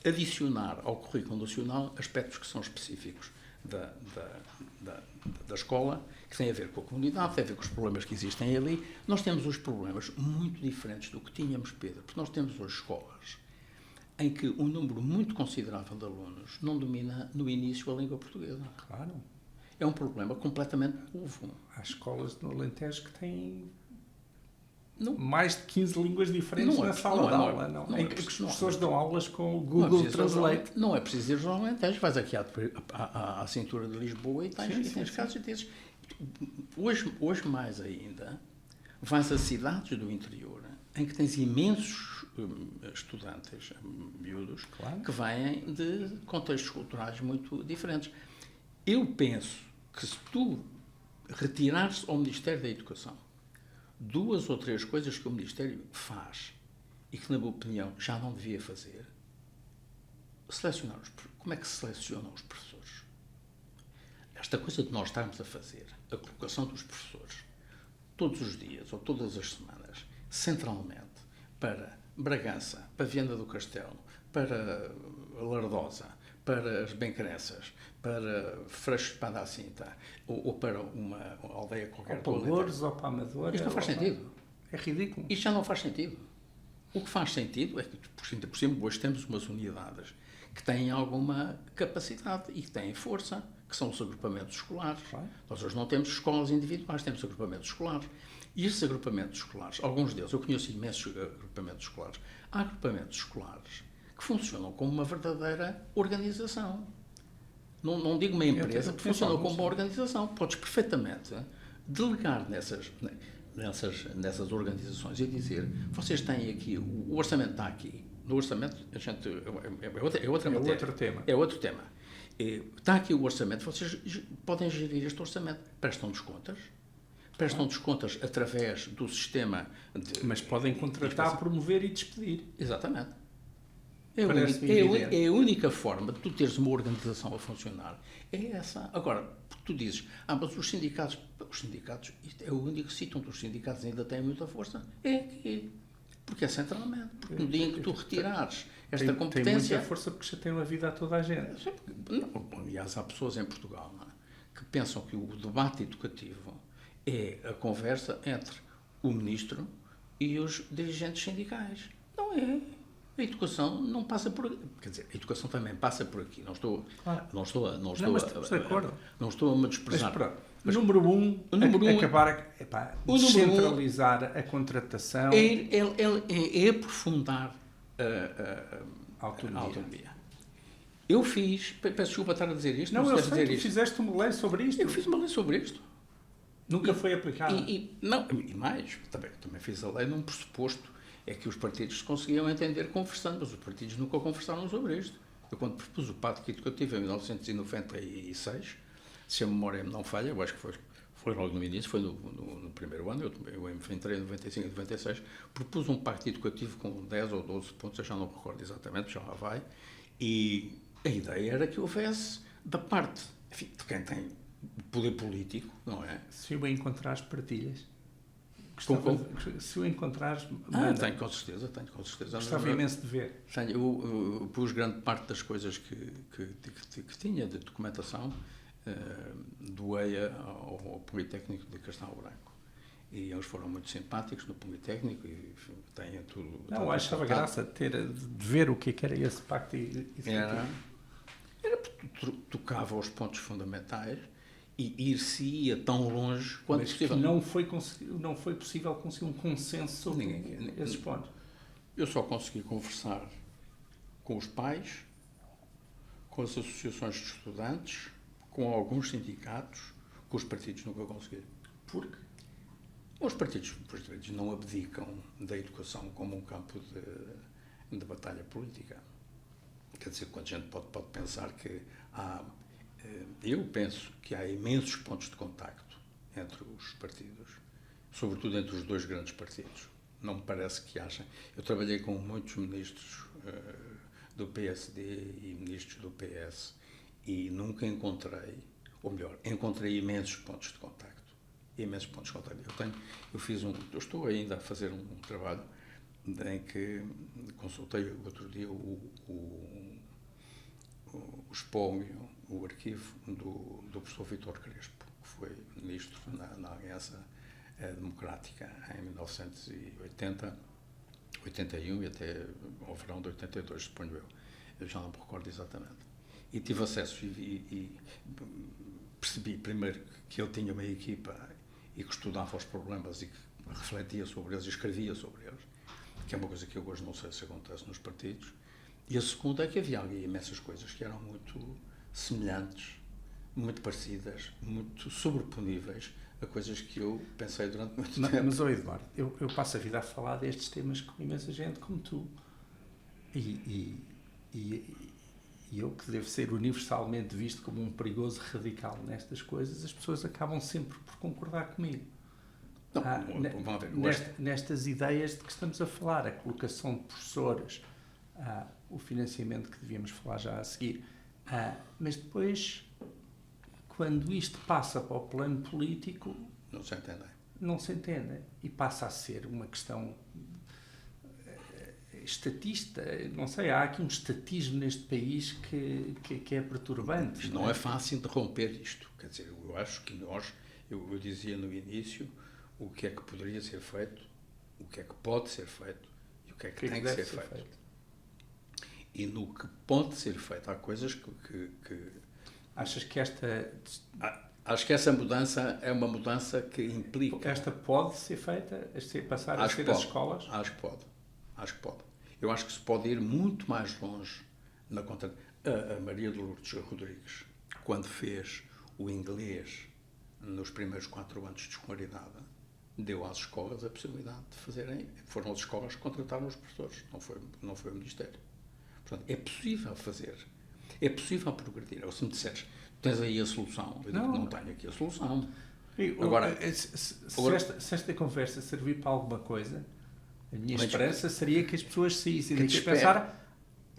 [SPEAKER 2] adicionar ao currículo nacional aspectos que são específicos da escola, que têm a ver com a comunidade, têm a ver com os problemas que existem ali. Nós temos hoje problemas muito diferentes do que tínhamos, Pedro, porque nós temos hoje escolas em que um número muito considerável de alunos não domina no início a língua portuguesa.
[SPEAKER 1] Claro.
[SPEAKER 2] É um problema completamente novo.
[SPEAKER 1] Há escolas no Alentejo que têm mais de 15 línguas diferentes na sala de aula, em que os professores dão aulas com o Google Translate.
[SPEAKER 2] Não é preciso ir ao Alentejo, vais aqui à cintura de Lisboa e tens casos desses. Hoje mais ainda, vais a cidades do interior em que tens imensos estudantes, miúdos,
[SPEAKER 1] claro,
[SPEAKER 2] que vêm de contextos culturais muito diferentes. Eu penso que se tu retirares ao Ministério da Educação 2 ou 3 coisas que o Ministério faz e que, na minha opinião, já não devia fazer, como é que se selecionam os professores? Esta coisa de nós estarmos a fazer a colocação dos professores todos os dias ou todas as semanas, centralmente, para Bragança, para Viana do Castelo, para Lardosa, para as Bencrenças, para Freixo de Espada à Cinta, ou para uma aldeia qualquer.
[SPEAKER 1] Ou para Louros, ou para Amadora.
[SPEAKER 2] Isto não faz sentido.
[SPEAKER 1] É ridículo.
[SPEAKER 2] Isto já não faz sentido. O que faz sentido é que, por cima, hoje temos umas unidades que têm alguma capacidade e que têm força, que são os agrupamentos escolares.
[SPEAKER 1] Claro.
[SPEAKER 2] Nós hoje não temos escolas individuais, temos agrupamentos escolares. E esses agrupamentos escolares, alguns deles, eu conheço imensos agrupamentos escolares, há agrupamentos escolares que funcionam como uma verdadeira organização. Não digo uma empresa, que funciona como uma organização. Podes perfeitamente delegar nessas organizações e dizer, vocês têm aqui, o orçamento está aqui. No orçamento, a gente, é outra matéria.
[SPEAKER 1] Outro tema.
[SPEAKER 2] É outro tema. Está aqui o orçamento, vocês podem gerir este orçamento. Prestam-nos contas através do sistema de...
[SPEAKER 1] Mas podem contratar, promover e despedir.
[SPEAKER 2] Exatamente. É a única forma de tu teres uma organização a funcionar. É essa. Agora, tu dizes, mas os sindicatos, isto é o único sítio onde os sindicatos ainda têm muita força, é aqui. Porque é centralmente. Porque no dia em que tu retirares esta competência...
[SPEAKER 1] Tem muita força porque já tem a vida a toda a gente.
[SPEAKER 2] Não, aliás, há pessoas em Portugal, não é, que pensam que o debate educativo é a conversa entre o ministro e os dirigentes sindicais. Não é. A educação não passa por aqui. Quer dizer, a educação também passa por aqui. Não estou a me desprezar.
[SPEAKER 1] Mas, número um, acabar descentralizar a contratação.
[SPEAKER 2] É aprofundar a autonomia. Eu fiz, peço desculpa estar a dizer isto.
[SPEAKER 1] Não, eu sei, tu fizeste uma lei sobre isto.
[SPEAKER 2] Eu fiz uma lei sobre isto.
[SPEAKER 1] Nunca foi aplicada.
[SPEAKER 2] E mais, também fiz a lei num pressuposto, é que os partidos se conseguiam entender conversando, mas os partidos nunca conversaram sobre isto. Eu, quando propus o Pacto Educativo em 1996, se a memória não falha, eu acho que foi logo no início, foi no primeiro ano, eu entrei em 95 e 96, propus um Pacto Educativo com 10 ou 12 pontos, eu já não recordo exatamente, já lá vai, e a ideia era que houvesse, da parte, enfim, de quem tem poder político, não é?
[SPEAKER 1] Se o encontrares, partilhas. Se o encontrares,
[SPEAKER 2] tenho com certeza.
[SPEAKER 1] Gostava imenso de ver.
[SPEAKER 2] Eu pus grande parte das coisas que tinha de documentação, doei ao Politécnico de Castelo Branco. E eles foram muito simpáticos no Politécnico e têm tudo...
[SPEAKER 1] Não, achava graça de ver o que era esse pacto.
[SPEAKER 2] Era porque tocava aos pontos fundamentais e ir-se-ia tão longe quanto possível.
[SPEAKER 1] Não foi possível conseguir um consenso sobre esses pontos.
[SPEAKER 2] Eu só consegui conversar com os pais, com as associações de estudantes, com alguns sindicatos, com os partidos nunca consegui.
[SPEAKER 1] Por quê?
[SPEAKER 2] Os partidos não abdicam da educação como um campo de batalha política. Quer dizer, quando a gente pode pensar que eu penso que há imensos pontos de contacto entre os partidos, sobretudo entre os dois grandes partidos. Não me parece que haja. Eu trabalhei com muitos ministros do PSD e ministros do PS e nunca encontrei, ou melhor, encontrei imensos pontos de contacto. Imensos pontos de contacto. Eu estou ainda a fazer um trabalho em que consultei outro dia o espólio, o arquivo do professor Vítor Crespo, que foi ministro na Aliança Democrática em 1980, 81 e até ao verão de 82, suponho eu. Eu já não me recordo exatamente. E tive acesso e percebi primeiro que ele tinha uma equipa e que estudava os problemas e que refletia sobre eles e escrevia sobre eles, que é uma coisa que eu hoje não sei se acontece nos partidos. E a segunda é que havia ali imensas coisas que eram muito semelhantes, muito parecidas, muito sobreponíveis a coisas que eu pensei durante muito tempo.
[SPEAKER 1] Mas, Eduardo, eu passo a vida a falar destes temas com imensa gente como tu. E eu, que devo ser universalmente visto como um perigoso radical nestas coisas, as pessoas acabam sempre por concordar comigo.
[SPEAKER 2] Não, vamos ver.
[SPEAKER 1] Nestas ideias de que estamos a falar, a colocação de professores, o financiamento que devíamos falar já a seguir. Mas depois, quando isto passa para o plano político, não se entende. E passa a ser uma questão estatista. Não sei, há aqui um estatismo neste país que é perturbante.
[SPEAKER 2] Não é fácil de romper isto. Quer dizer, eu acho que eu dizia no início o que é que poderia ser feito, o que é que pode ser feito e o que é que tem que ser feito. E no que pode ser feito, há coisas que...
[SPEAKER 1] Achas que esta...
[SPEAKER 2] Acho que essa mudança é uma mudança que implica...
[SPEAKER 1] Esta pode ser feita, passar a ser das escolas?
[SPEAKER 2] Acho que pode. Eu acho que se pode ir muito mais longe na conta... A Maria de Lourdes Rodrigues, quando fez o inglês nos primeiros 4 anos de escolaridade, deu às escolas a possibilidade de fazerem... Foram as escolas que contrataram os professores, não foi o Ministério. Portanto, é possível fazer. É possível progredir. Ou se me disseres, tens aí a solução, eu digo, não tenho aqui a solução.
[SPEAKER 1] Agora, se esta conversa servir para alguma coisa, a minha esperança seria que as pessoas saíssem daqui a pensar...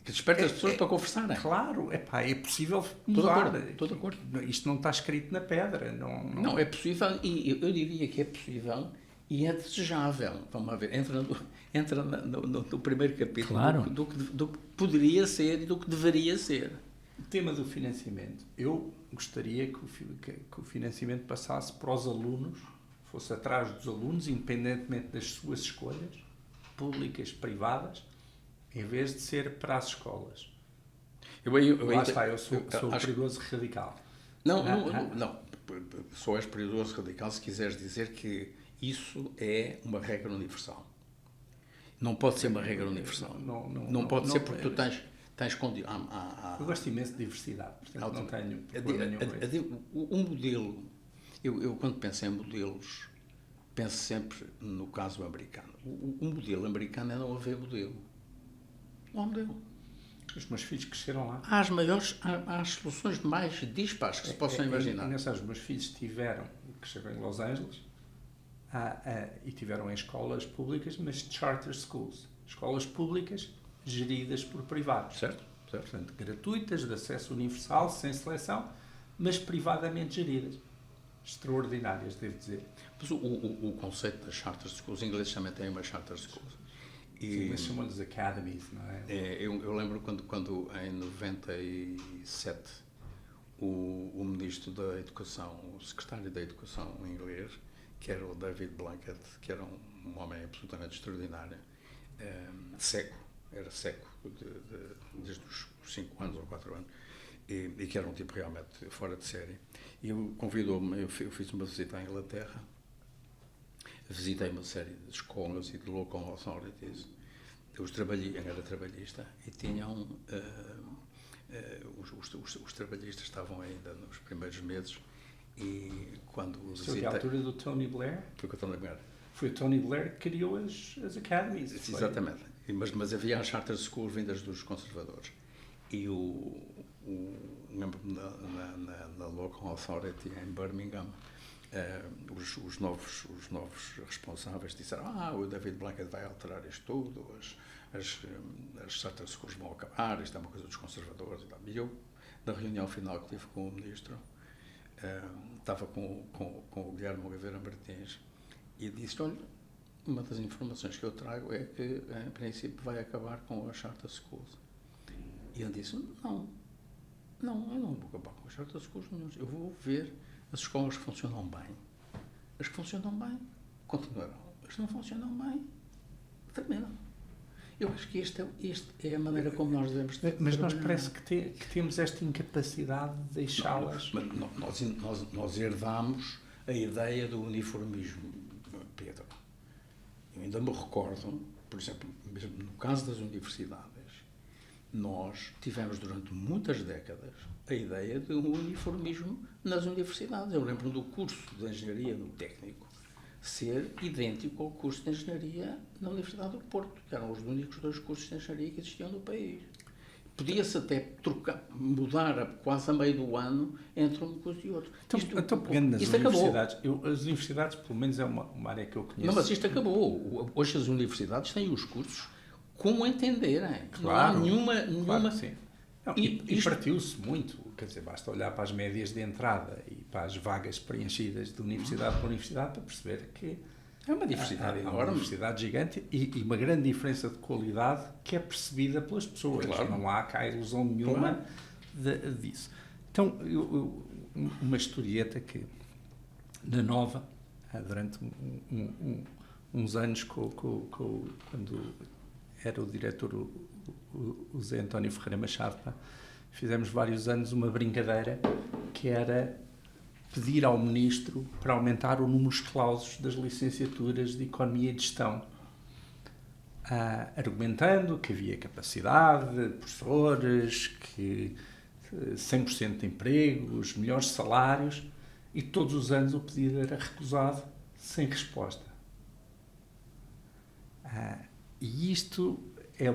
[SPEAKER 2] Que desperta as pessoas para conversarem.
[SPEAKER 1] Claro, é possível mudar.
[SPEAKER 2] Estou de acordo.
[SPEAKER 1] Isto não está escrito na pedra.
[SPEAKER 2] Não, é possível, e eu diria que é possível e é desejável. Vamos lá ver, entra no primeiro capítulo,
[SPEAKER 1] claro,
[SPEAKER 2] do que poderia ser e do que deveria ser.
[SPEAKER 1] O tema do financiamento. Eu gostaria que o financiamento passasse para os alunos, fosse atrás dos alunos, independentemente das suas escolhas, públicas, privadas, em vez de ser para as escolas. Eu sou um perigoso radical.
[SPEAKER 2] Não. Só és perigoso radical se quiseres dizer que isso é uma regra universal. Não pode ser uma regra universal. Não pode ser porque tu tens condições.
[SPEAKER 1] Eu gosto imenso de diversidade, portanto não tenho problema nenhum com isso.
[SPEAKER 2] O modelo, eu quando penso em modelos, penso sempre no caso americano. O modelo americano é não haver modelo. Não há modelo.
[SPEAKER 1] Os meus filhos cresceram lá.
[SPEAKER 2] Há as soluções mais dispares que se possam imaginar.
[SPEAKER 1] Os meus filhos cresceram em Los Angeles e tiveram em escolas públicas, mas charter schools. Escolas públicas geridas por privados.
[SPEAKER 2] Certo.
[SPEAKER 1] Portanto, gratuitas, de acesso universal, sem seleção, mas privadamente geridas. Extraordinárias, devo dizer.
[SPEAKER 2] Mas o conceito das charter schools, os ingleses também têm uma charter schools.
[SPEAKER 1] Mas chamam-lhes academies, não é?
[SPEAKER 2] Eu lembro quando em 97 o ministro da Educação, o secretário da Educação inglês, que era o David Blunkett, que era um homem absolutamente extraordinário, era seco desde os 5 anos ou 4 anos, e que era um tipo realmente fora de série. E ele convidou-me, eu fiz uma visita à Inglaterra, visitei uma série de escolas e de local authorities. Eu era trabalhista e tinham... os trabalhistas estavam ainda nos primeiros meses e quando visitei...
[SPEAKER 1] Foi a altura do Tony Blair?
[SPEAKER 2] Foi com o Tony Blair.
[SPEAKER 1] Foi o Tony Blair que criou as academies.
[SPEAKER 2] Exatamente. Mas havia as charter schools vindas dos conservadores. E lembro-me na Local Authority em Birmingham, os novos responsáveis disseram: o David Blanket vai alterar isto tudo, as charter schools vão acabar, isto é uma coisa dos conservadores e tal. E eu, na reunião final que tive com o ministro, estava com o Guilherme Oliveira Martins e disse: olha, uma das informações que eu trago é que, em princípio, vai acabar com as charter schools. E ele disse: não, eu não vou acabar com as charter schools nenhum. Eu vou ver as escolas que funcionam bem. As que funcionam bem continuarão. As que não funcionam bem terminam. Eu acho que esta é a maneira como nós devemos
[SPEAKER 1] ter. Mas nós parece que temos esta incapacidade de deixá-las.
[SPEAKER 2] Nós herdámos a ideia do uniformismo, Pedro. Eu ainda me recordo, por exemplo, mesmo no caso das universidades, nós tivemos durante muitas décadas a ideia de um uniformismo nas universidades. Eu lembro do curso de engenharia no técnico ser idêntico ao curso de engenharia na Universidade do Porto, que eram os únicos 2 cursos de engenharia que existiam no país. Podia-se até mudar quase a meio do ano entre um curso e outro.
[SPEAKER 1] Então pegando nas universidades, as universidades, pelo menos é uma área que eu conheço.
[SPEAKER 2] Não, mas isto acabou. Hoje as universidades têm os cursos como entenderem.
[SPEAKER 1] Claro,
[SPEAKER 2] não há nenhuma...
[SPEAKER 1] Claro que sim. Não, e partiu-se muito, quer dizer, basta olhar para as médias de entrada e para as vagas preenchidas de universidade para universidade para perceber que
[SPEAKER 2] é uma diversidade enorme.
[SPEAKER 1] Há uma diversidade gigante e uma grande diferença de qualidade que é percebida pelas pessoas.
[SPEAKER 2] Claro.
[SPEAKER 1] Não há cá ilusão nenhuma disso. Então, uma historieta que, na Nova, durante uns anos, quando era o diretor o Zé António Ferreira Machado, fizemos vários anos uma brincadeira que era pedir ao ministro para aumentar o número de clausos das licenciaturas de Economia e de Gestão, argumentando que havia capacidade, professores, que 100% de empregos, melhores salários, e todos os anos o pedido era recusado sem resposta. E isto é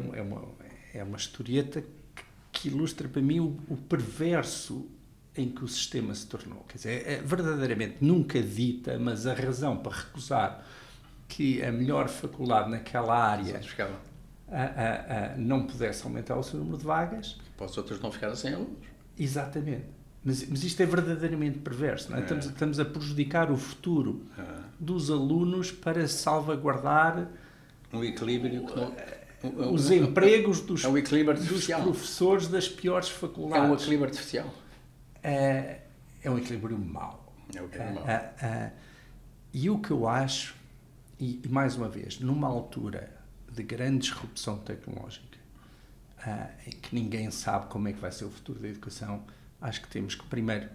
[SPEAKER 1] uma historieta que ilustra para mim o perverso em que o sistema se tornou. Quer dizer, verdadeiramente nunca dita, mas a razão para recusar que a melhor faculdade naquela área não pudesse aumentar o seu número de vagas.
[SPEAKER 2] Para os outros não ficarem sem alunos.
[SPEAKER 1] Exatamente. Mas isto é verdadeiramente perverso. Não é? Estamos a prejudicar o futuro dos alunos para salvaguardar
[SPEAKER 2] um equilíbrio
[SPEAKER 1] os empregos dos
[SPEAKER 2] artificial.
[SPEAKER 1] Professores das piores faculdades.
[SPEAKER 2] É um equilíbrio artificial.
[SPEAKER 1] É um equilíbrio mau.
[SPEAKER 2] É um equilíbrio mau.
[SPEAKER 1] E o que eu acho, e mais uma vez, numa altura de grande disrupção tecnológica, em que ninguém sabe como é que vai ser o futuro da educação, acho que temos que primeiro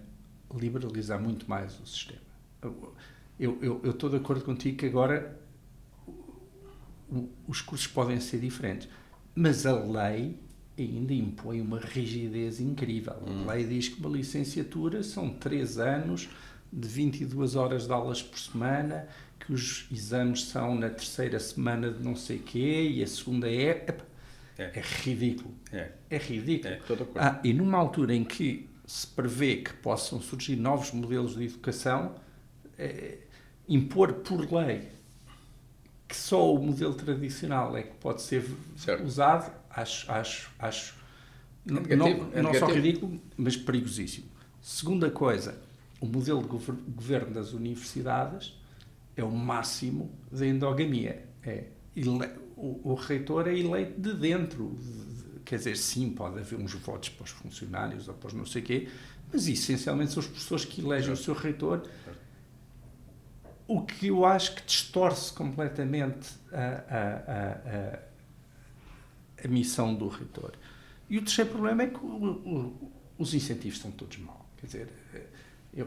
[SPEAKER 1] liberalizar muito mais o sistema. Eu estou de acordo contigo que agora os cursos podem ser diferentes, mas a lei ainda impõe uma rigidez incrível. A lei diz que uma licenciatura são 3 anos de 22 horas de aulas por semana, que os exames são na 3ª semana de não sei quê e a segunda é ridículo. É ridículo.
[SPEAKER 2] Estou de acordo.
[SPEAKER 1] E numa altura em que se prevê que possam surgir novos modelos de educação, impor por lei que só o modelo tradicional é que pode ser usado, acho não só ridículo, mas perigosíssimo. Segunda coisa, o modelo de governo das universidades é o máximo da endogamia. O reitor é eleito de dentro. Quer dizer, sim, pode haver uns votos para os funcionários ou para os não sei o quê, mas essencialmente são os professores que elegem o seu reitor. O que eu acho que distorce completamente a missão do reitor. E o terceiro problema é que os incentivos estão todos mal. Quer dizer,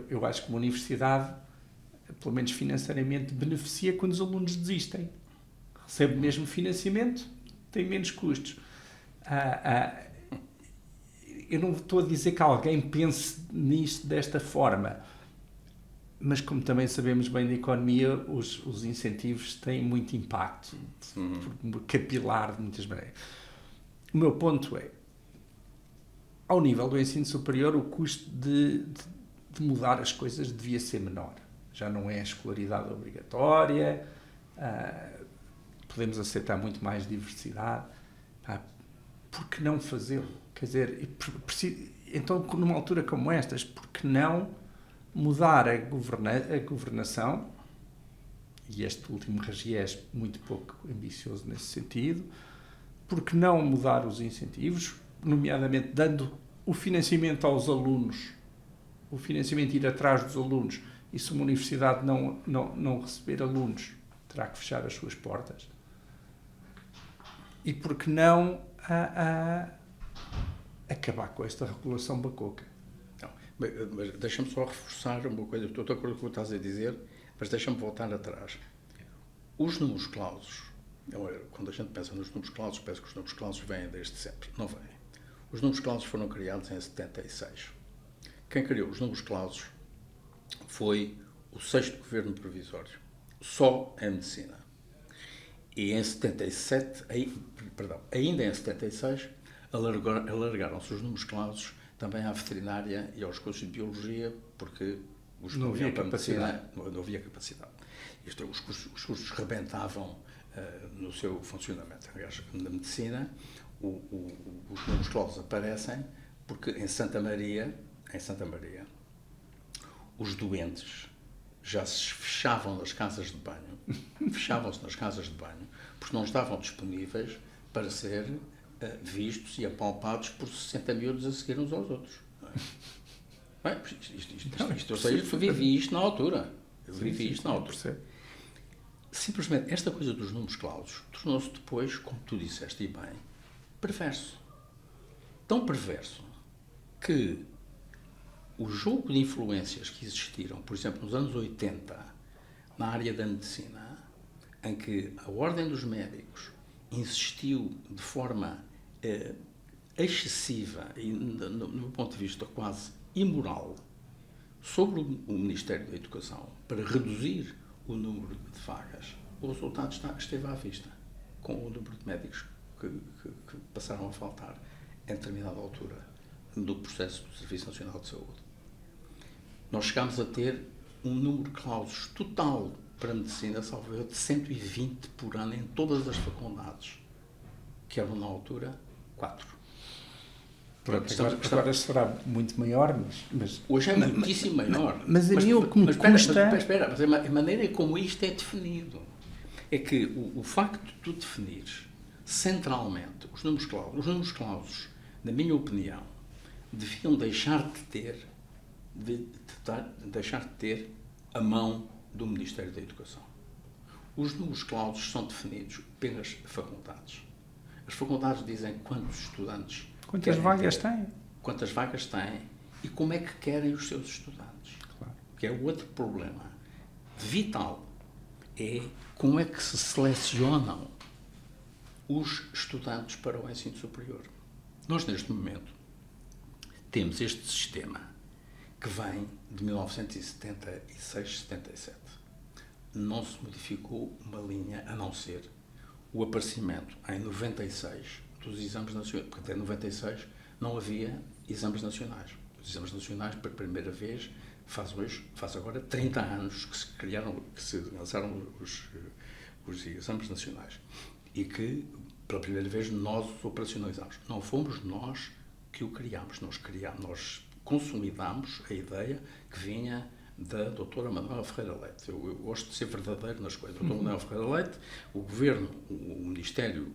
[SPEAKER 1] eu acho que uma universidade, pelo menos financeiramente, beneficia quando os alunos desistem. Recebe o mesmo financiamento, tem menos custos. Eu não estou a dizer que alguém pense nisto desta forma, mas como também sabemos bem da economia, os incentivos têm muito impacto capilar de muitas maneiras. O meu ponto é, ao nível do ensino superior, o custo de mudar as coisas devia ser menor. já não é a escolaridade obrigatória, podemos aceitar muito mais diversidade. Por que não fazê-lo? Quer dizer, então, numa altura como estas, por que não mudar a governação? E este último RGES muito pouco ambicioso nesse sentido. Por que não mudar os incentivos, nomeadamente dando o financiamento aos alunos, o financiamento ir atrás dos alunos, e se uma universidade não receber alunos, terá que fechar as suas portas? E por que não acabar com esta regulação bacoca?
[SPEAKER 2] Não, mas deixa-me só reforçar uma coisa. Estou de acordo com o que estás a dizer, mas deixa-me voltar atrás. Os números clausos, quando a gente pensa nos números clausos, pensa que os números clausos vêm desde sempre. Não vêm. Os números clausos foram criados em 76. Quem criou os números clausos foi o 6º Governo Provisório, só em medicina. E em 77, ainda em 76, alargaram-se os números clausos também à veterinária e aos cursos de biologia, porque
[SPEAKER 1] não havia capacidade.
[SPEAKER 2] Não havia capacidade. Isto, os cursos rebentavam no seu funcionamento. Aliás, na medicina, os números clausos aparecem porque em Santa Maria, os doentes já se fechavam nas casas de banho, fechavam-se nas casas de banho, porque não estavam disponíveis para ser vistos e apalpados por 60 miúdos a seguir uns aos outros. Bem, eu vivi isto na altura. Simplesmente, esta coisa dos números clausos tornou-se depois, como tu disseste e bem, perverso. Tão perverso que o jogo de influências que existiram, por exemplo, nos anos 80, na área da medicina, em que a Ordem dos Médicos insistiu de forma excessiva e, no meu ponto de vista, quase imoral, sobre o Ministério da Educação, para reduzir o número de vagas, o resultado esteve à vista, com o número de médicos que passaram a faltar em determinada altura do processo do Serviço Nacional de Saúde. Nós chegámos a ter um número de clausos total para a medicina, salvo eu, de 120 por ano em todas as faculdades, que eram, na altura, 4.
[SPEAKER 1] Pronto, agora será muito maior, mas
[SPEAKER 2] hoje é muitíssimo maior.
[SPEAKER 1] Mas a mim o que me consta...
[SPEAKER 2] Espera, mas a maneira como isto é definido é que o facto de tu definires centralmente os números clausos, na minha opinião, deviam deixar de ter a mão do Ministério da Educação. Os números clausos são definidos pelas faculdades. As faculdades dizem quantos estudantes...
[SPEAKER 1] Quantas vagas têm?
[SPEAKER 2] Quantas vagas têm e como é que querem os seus estudantes.
[SPEAKER 1] Claro.
[SPEAKER 2] Que é outro problema vital. É como é que se selecionam os estudantes para o ensino superior. Nós, neste momento, temos este sistema que vem de 1976, 77. Não se modificou uma linha, a não ser o aparecimento, em 96, dos exames nacionais, porque até 96 não havia exames nacionais. Os exames nacionais, pela primeira vez, faz agora 30 anos que se lançaram os exames nacionais e que, pela primeira vez, nós os operacionalizamos. Não fomos nós que o criámos, nós consolidámos a ideia que vinha da doutora Manuela Ferreira Leite. Eu gosto de ser verdadeiro nas coisas. A doutora Manuela Ferreira Leite, o governo, o Ministério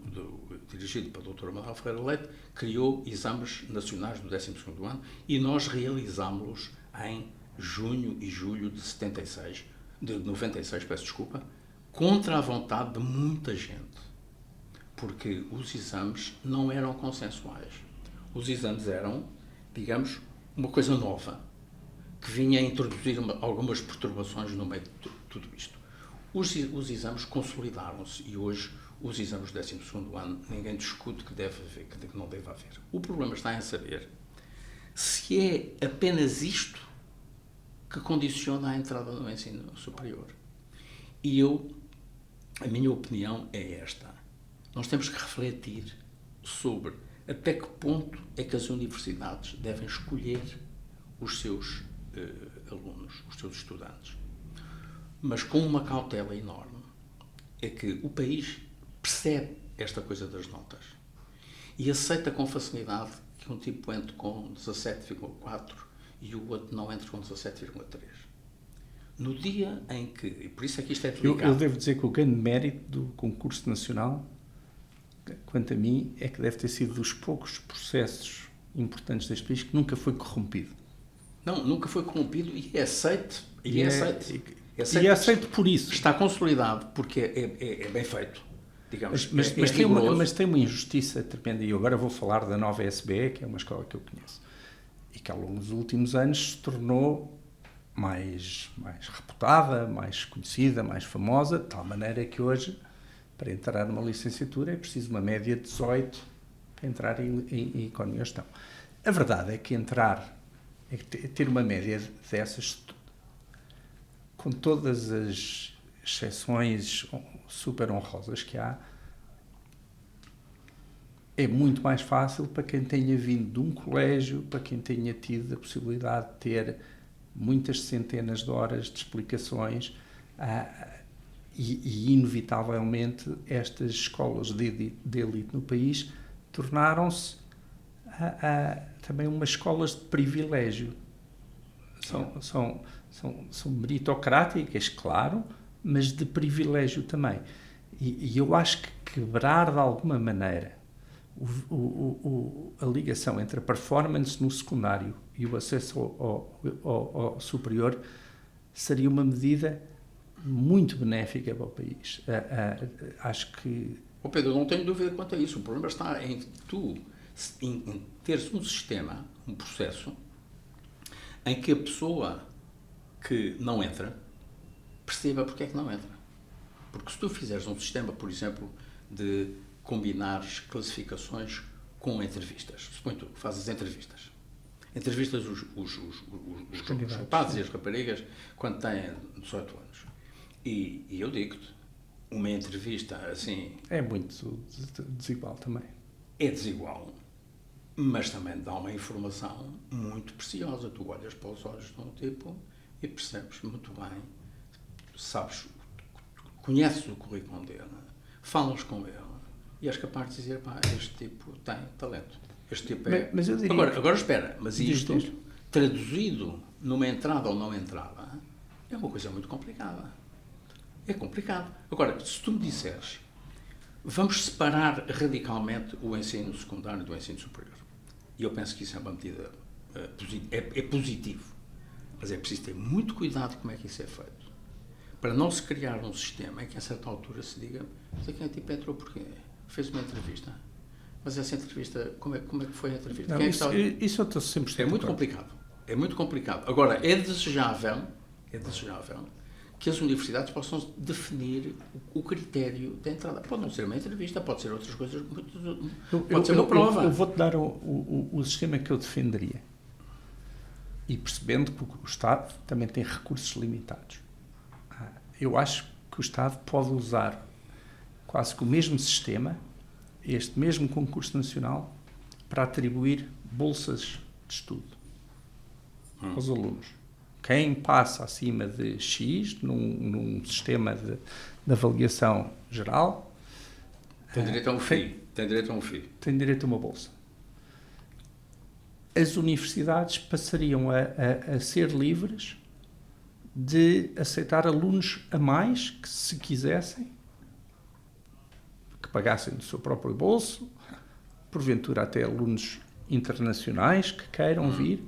[SPEAKER 2] dirigido pela doutora Manuela Ferreira Leite, criou exames nacionais do 12º ano e nós realizámos-los em junho e julho de 96, peço desculpa, contra a vontade de muita gente, porque os exames não eram consensuais. Os exames eram, digamos, uma coisa nova, que vinha a introduzir algumas perturbações no meio de tudo isto. Os exames consolidaram-se e hoje os exames do 12º ano ninguém discute que deve haver, que não deve haver. O problema está em saber se é apenas isto que condiciona a entrada no ensino superior. E a minha opinião é esta. Nós temos que refletir sobre até que ponto é que as universidades devem escolher os seus alunos, os seus estudantes. mas com uma cautela enorme, é que o país percebe esta coisa das notas e aceita com facilidade que um tipo entre com 17,4 e o outro não entre com 17,3. No dia em que, e por isso é que isto é delicado...
[SPEAKER 1] Eu devo dizer que o grande mérito do concurso nacional, quanto a mim, é que deve ter sido dos poucos processos importantes deste país que nunca foi corrompido.
[SPEAKER 2] Não, nunca foi corrompido e é aceito.
[SPEAKER 1] E é aceito por isso.
[SPEAKER 2] Está consolidado porque é bem feito. Digamos,
[SPEAKER 1] mas tem uma injustiça tremenda. E eu agora vou falar da nova SBE, que é uma escola que eu conheço. E que ao longo dos últimos anos se tornou mais reputada, mais conhecida, mais famosa, de tal maneira que hoje, para entrar numa licenciatura, é preciso uma média de 18 para entrar em Economia e Gestão. A verdade é que ter uma média dessas, com todas as exceções super honrosas que há, é muito mais fácil para quem tenha vindo de um colégio, para quem tenha tido a possibilidade de ter muitas centenas de horas de explicações e inevitavelmente estas escolas de elite no país tornaram-se também umas escolas de privilégio. São meritocráticas, claro, mas de privilégio também. E eu acho que quebrar de alguma maneira a ligação entre a performance no secundário e o acesso ao superior seria uma medida muito benéfica para o país. Acho que...
[SPEAKER 2] Pedro, não tenho dúvida quanto a isso. O problema está em teres um sistema, um processo, em que a pessoa que não entra perceba porque é que não entra. Porque se tu fizeres um sistema, por exemplo, de combinares classificações com entrevistas, suponho tu fazes entrevistas os rapazes e as raparigas quando têm 18 anos. E eu digo-te, uma entrevista assim...
[SPEAKER 1] É muito desigual também.
[SPEAKER 2] É desigual, mas também dá uma informação muito preciosa. Tu olhas para os olhos de um tipo e percebes muito bem, sabes, conheces o currículo dele, falas com ele e és capaz de dizer, este tipo tem talento. Este tipo é...
[SPEAKER 1] Mas eu diria...
[SPEAKER 2] Agora espera, mas isto traduzido numa entrada ou não entrada é uma coisa muito complicada. É complicado. Agora, se tu me disseres, vamos separar radicalmente o ensino secundário do ensino superior, e eu penso que isso é uma medida é positivo, mas é preciso ter muito cuidado como é que isso é feito, para não se criar um sistema em que a certa altura se diga, mas aquele tipo entrou porquê? Fez uma entrevista. Mas essa entrevista, como é que foi a entrevista?
[SPEAKER 1] Não, isso eu estou sempre...
[SPEAKER 2] É muito complicado. É muito complicado. Agora, é desejável que as universidades possam definir o critério da entrada. Pode não ser uma entrevista, pode ser outras coisas, pode ser uma prova.
[SPEAKER 1] Eu vou-te dar o sistema que eu defenderia. E percebendo que o Estado também tem recursos limitados. Eu acho que o Estado pode usar quase que o mesmo sistema, este mesmo concurso nacional, para atribuir bolsas de estudo aos alunos. Quem passa acima de X num sistema de avaliação geral
[SPEAKER 2] tem direito a um FII.
[SPEAKER 1] Tem direito a uma bolsa. As universidades passariam a ser livres de aceitar alunos a mais que, se quisessem, que pagassem do seu próprio bolso, porventura até alunos internacionais que queiram vir.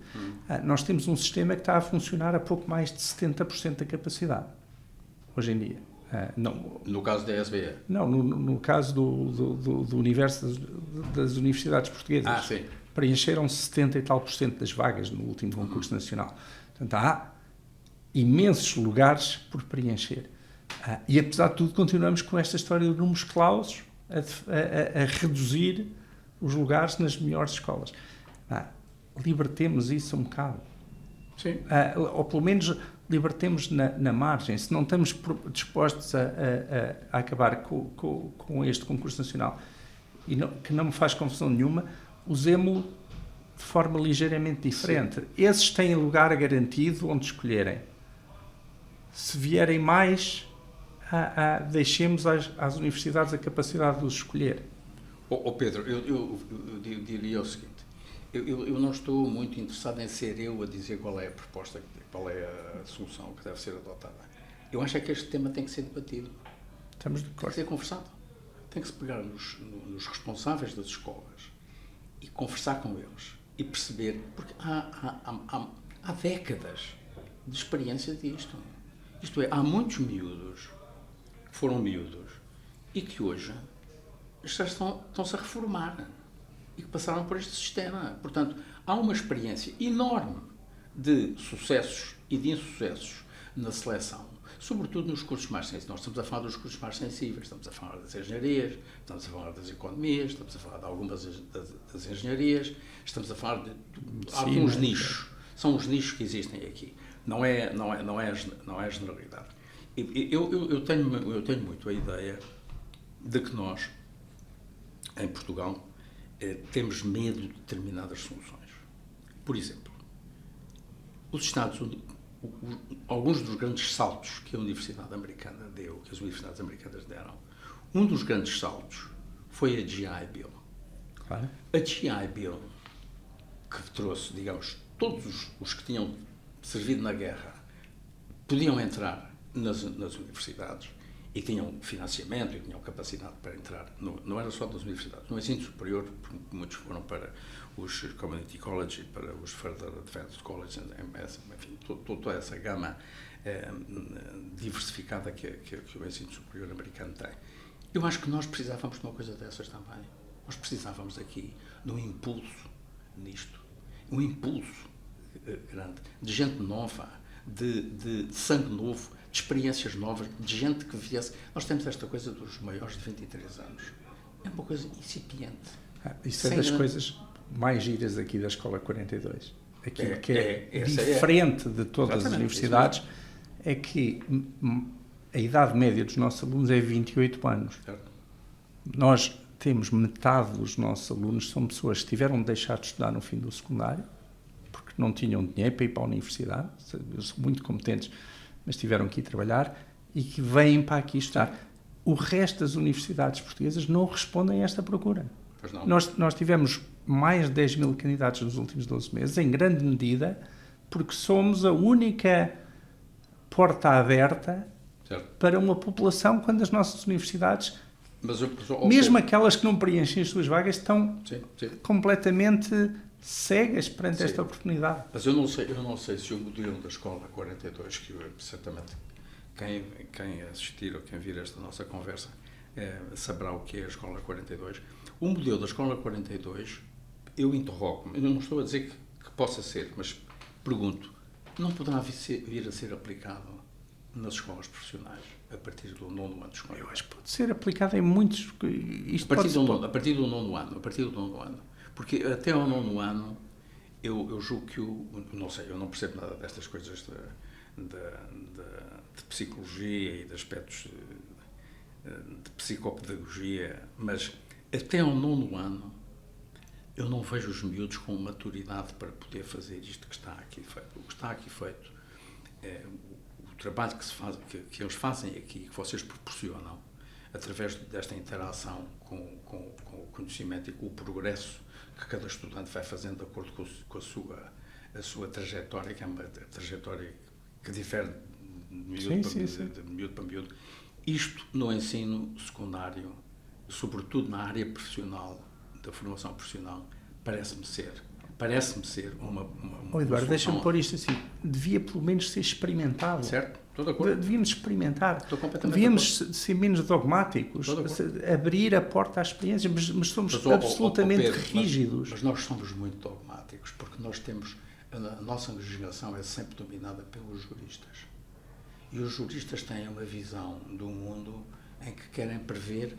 [SPEAKER 1] Nós temos um sistema que está a funcionar a pouco mais de 70% da capacidade, hoje em dia. Não,
[SPEAKER 2] no caso da SBE?
[SPEAKER 1] Não, no caso do universo das universidades portuguesas.
[SPEAKER 2] Sim.
[SPEAKER 1] Preencheram 70 e tal % das vagas no último concurso nacional. Portanto, há imensos lugares por preencher. E, apesar de tudo, continuamos com esta história de números clausos a reduzir os lugares nas melhores escolas. Libertemos isso um bocado.
[SPEAKER 2] Sim.
[SPEAKER 1] Ou pelo menos libertemos na margem. Se não estamos dispostos a acabar com este concurso nacional, e que não me faz confusão nenhuma, usemo-lo de forma ligeiramente diferente. Sim. Esses têm lugar garantido onde escolherem. se vierem mais, deixemos às universidades a capacidade de os escolher.
[SPEAKER 2] Pedro, eu diria o seguinte, eu não estou muito interessado em ser eu a dizer qual é a proposta, qual é a solução que deve ser adotada. Eu acho que este tema tem que ser debatido.
[SPEAKER 1] Estamos de
[SPEAKER 2] Tem
[SPEAKER 1] acordo.
[SPEAKER 2] que ser conversado. Tem que se pegar nos responsáveis das escolas e conversar com eles e perceber, porque há décadas de experiência disto. Isto é, há muitos miúdos que foram miúdos e que hoje já estão-se a reformar e que passaram por este sistema. Portanto, há uma experiência enorme de sucessos e de insucessos na seleção, sobretudo nos cursos mais sensíveis. Nós estamos a falar dos cursos mais sensíveis, estamos a falar das engenharias, estamos a falar das economias, estamos a falar de algumas das engenharias, estamos a falar de alguns nichos. São os nichos que existem aqui. Não é a generalidade. Eu tenho muito a ideia de que nós, em Portugal, temos medo de determinadas soluções. Por exemplo, os Estados Unidos, alguns dos grandes saltos que a Universidade Americana deu, que as universidades americanas deram, um dos grandes saltos foi a GI Bill.
[SPEAKER 1] Claro.
[SPEAKER 2] A GI Bill, que trouxe, digamos, todos os que tinham servido na guerra podiam entrar nas universidades e tinham financiamento e tinham capacidade para entrar, não era só das universidades, no ensino superior, porque muitos foram para os Community College e para os Further Advanced College, enfim, toda essa gama diversificada que o ensino superior americano tem. Eu acho que nós precisávamos de uma coisa dessas também. Nós precisávamos aqui de um impulso nisto, um impulso grande, de gente nova, de sangue novo, de experiências novas, de gente que viesse. Nós temos esta coisa dos maiores de 23 anos. É uma coisa incipiente.
[SPEAKER 1] Isso é das coisas mais giras aqui da Escola 42. Aquilo que é
[SPEAKER 2] essa
[SPEAKER 1] diferente de todas as universidades é que a idade média dos nossos alunos é 28 anos.
[SPEAKER 2] Certo.
[SPEAKER 1] Nós temos metade dos nossos alunos são pessoas que tiveram de deixar de estudar no fim do secundário, porque não tinham dinheiro para ir para a universidade, eles são muito competentes, mas tiveram que ir trabalhar e que vêm para aqui estudar. O resto das universidades portuguesas não respondem a esta procura.
[SPEAKER 2] Pois não.
[SPEAKER 1] Nós tivemos mais de 10 mil candidatos nos últimos 12 meses, em grande medida, porque somos a única porta aberta
[SPEAKER 2] Certo.
[SPEAKER 1] para uma população quando as nossas universidades,
[SPEAKER 2] Mesmo
[SPEAKER 1] mesmo aquelas que não preenchem as suas vagas, estão
[SPEAKER 2] sim.
[SPEAKER 1] completamente cegas perante
[SPEAKER 2] Sim.
[SPEAKER 1] esta oportunidade.
[SPEAKER 2] Mas eu não sei se o modelo da Escola 42, que certamente quem assistir ou quem vir esta nossa conversa saberá o que é a Escola 42. O modelo da Escola 42, eu interrogo-me, eu não estou a dizer que possa ser, mas pergunto, não poderá vir a ser aplicado nas escolas profissionais a partir do 9º ano de escola?
[SPEAKER 1] Eu acho que pode ser aplicado em muitos...
[SPEAKER 2] A partir do 9º ano. Porque até ao 9º ano, eu julgo que não sei, eu não percebo nada destas coisas de psicologia e de aspectos de psicopedagogia, mas até ao 9º ano eu não vejo os miúdos com maturidade para poder fazer isto que está aqui feito. O que está aqui feito é o trabalho que eles fazem aqui, que vocês proporcionam, através desta interação com o conhecimento e com o progresso que cada estudante vai fazendo de acordo com a sua trajetória, que é uma trajetória que difere de miúdo para miúdo. Isto no ensino secundário, sobretudo na área profissional, da formação profissional, parece-me ser uma
[SPEAKER 1] Eduardo, deixa-me pôr isto assim, devia pelo menos ser experimentado.
[SPEAKER 2] Certo? Estou de acordo.
[SPEAKER 1] Devíamos experimentar.
[SPEAKER 2] Estou completamente
[SPEAKER 1] Devíamos
[SPEAKER 2] de acordo.
[SPEAKER 1] ser menos dogmáticos, abrir a porta à experiência, mas somos absolutamente rígidos.
[SPEAKER 2] Mas nós somos muito dogmáticos, porque nós temos, a nossa legislação é sempre dominada pelos juristas. E os juristas têm uma visão do mundo em que querem prever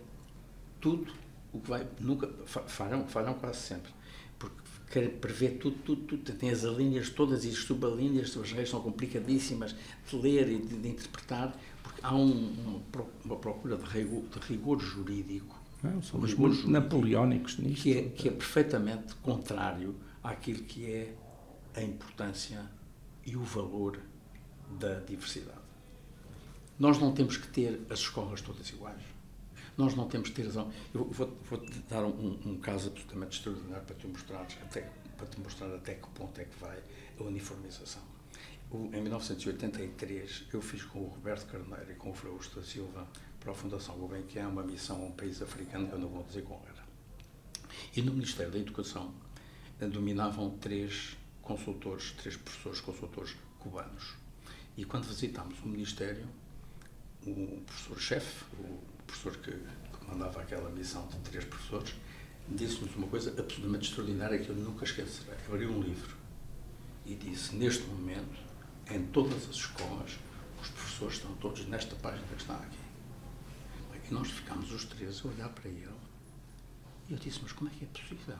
[SPEAKER 2] tudo o que vai, nunca, falham quase sempre, porque querem prever tudo, tem as alíneas todas e as subalíneas, as regras são complicadíssimas de ler e de interpretar, porque há uma procura de rigor jurídico.
[SPEAKER 1] Somos muito napoleónicos nisto.
[SPEAKER 2] Que é perfeitamente contrário àquilo que é a importância e o valor da diversidade. Nós não temos que ter as escolas todas iguais. Nós não temos que ter razão. Eu vou-te dar um caso absolutamente extraordinário para te mostrar até que ponto é que vai a uniformização. Em 1983, eu fiz com o Roberto Carneiro e com o Frausto da Silva para a Fundação Gulbenkian uma missão a um país africano, que eu não vou dizer qual era. E no Ministério da Educação dominavam três professores consultores cubanos. E quando visitámos o Ministério, o professor-chefe, o professor que comandava aquela missão de 3 professores, disse-nos uma coisa absolutamente extraordinária que eu nunca esquecerei. Abriu um livro e disse: neste momento, em todas as escolas, os professores estão todos nesta página que está aqui. E nós ficámos os três a olhar para ele. E eu disse: mas como é que é possível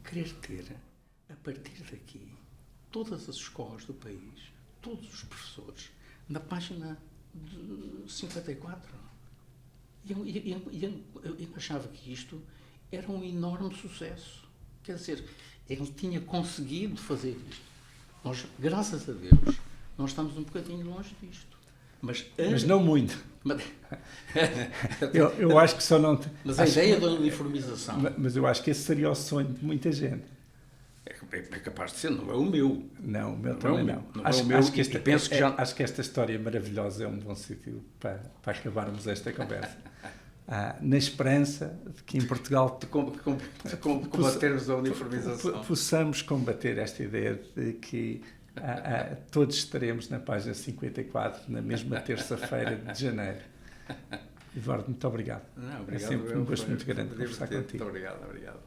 [SPEAKER 2] querer ter, a partir daqui, todas as escolas do país, todos os professores, na página de 54? E eu achava que isto era um enorme sucesso. Quer dizer, ele tinha conseguido fazer isto. Nós, graças a Deus, nós estamos um bocadinho longe disto. Mas
[SPEAKER 1] não muito. eu acho que só não...
[SPEAKER 2] Mas a ideia da uniformização...
[SPEAKER 1] Mas eu acho que esse seria o sonho de muita gente.
[SPEAKER 2] É capaz de ser, não é o meu.
[SPEAKER 1] Não, o meu também não. Acho que esta história maravilhosa é um bom sítio para acabarmos esta conversa. Na esperança de que em Portugal
[SPEAKER 2] combatermos a uniformização.
[SPEAKER 1] Possamos combater esta ideia de que todos estaremos na página 54 na mesma terça-feira de janeiro. Eduardo, muito obrigado.
[SPEAKER 2] Não, obrigado.
[SPEAKER 1] É sempre um gosto muito grande conversar contigo.
[SPEAKER 2] Muito obrigado.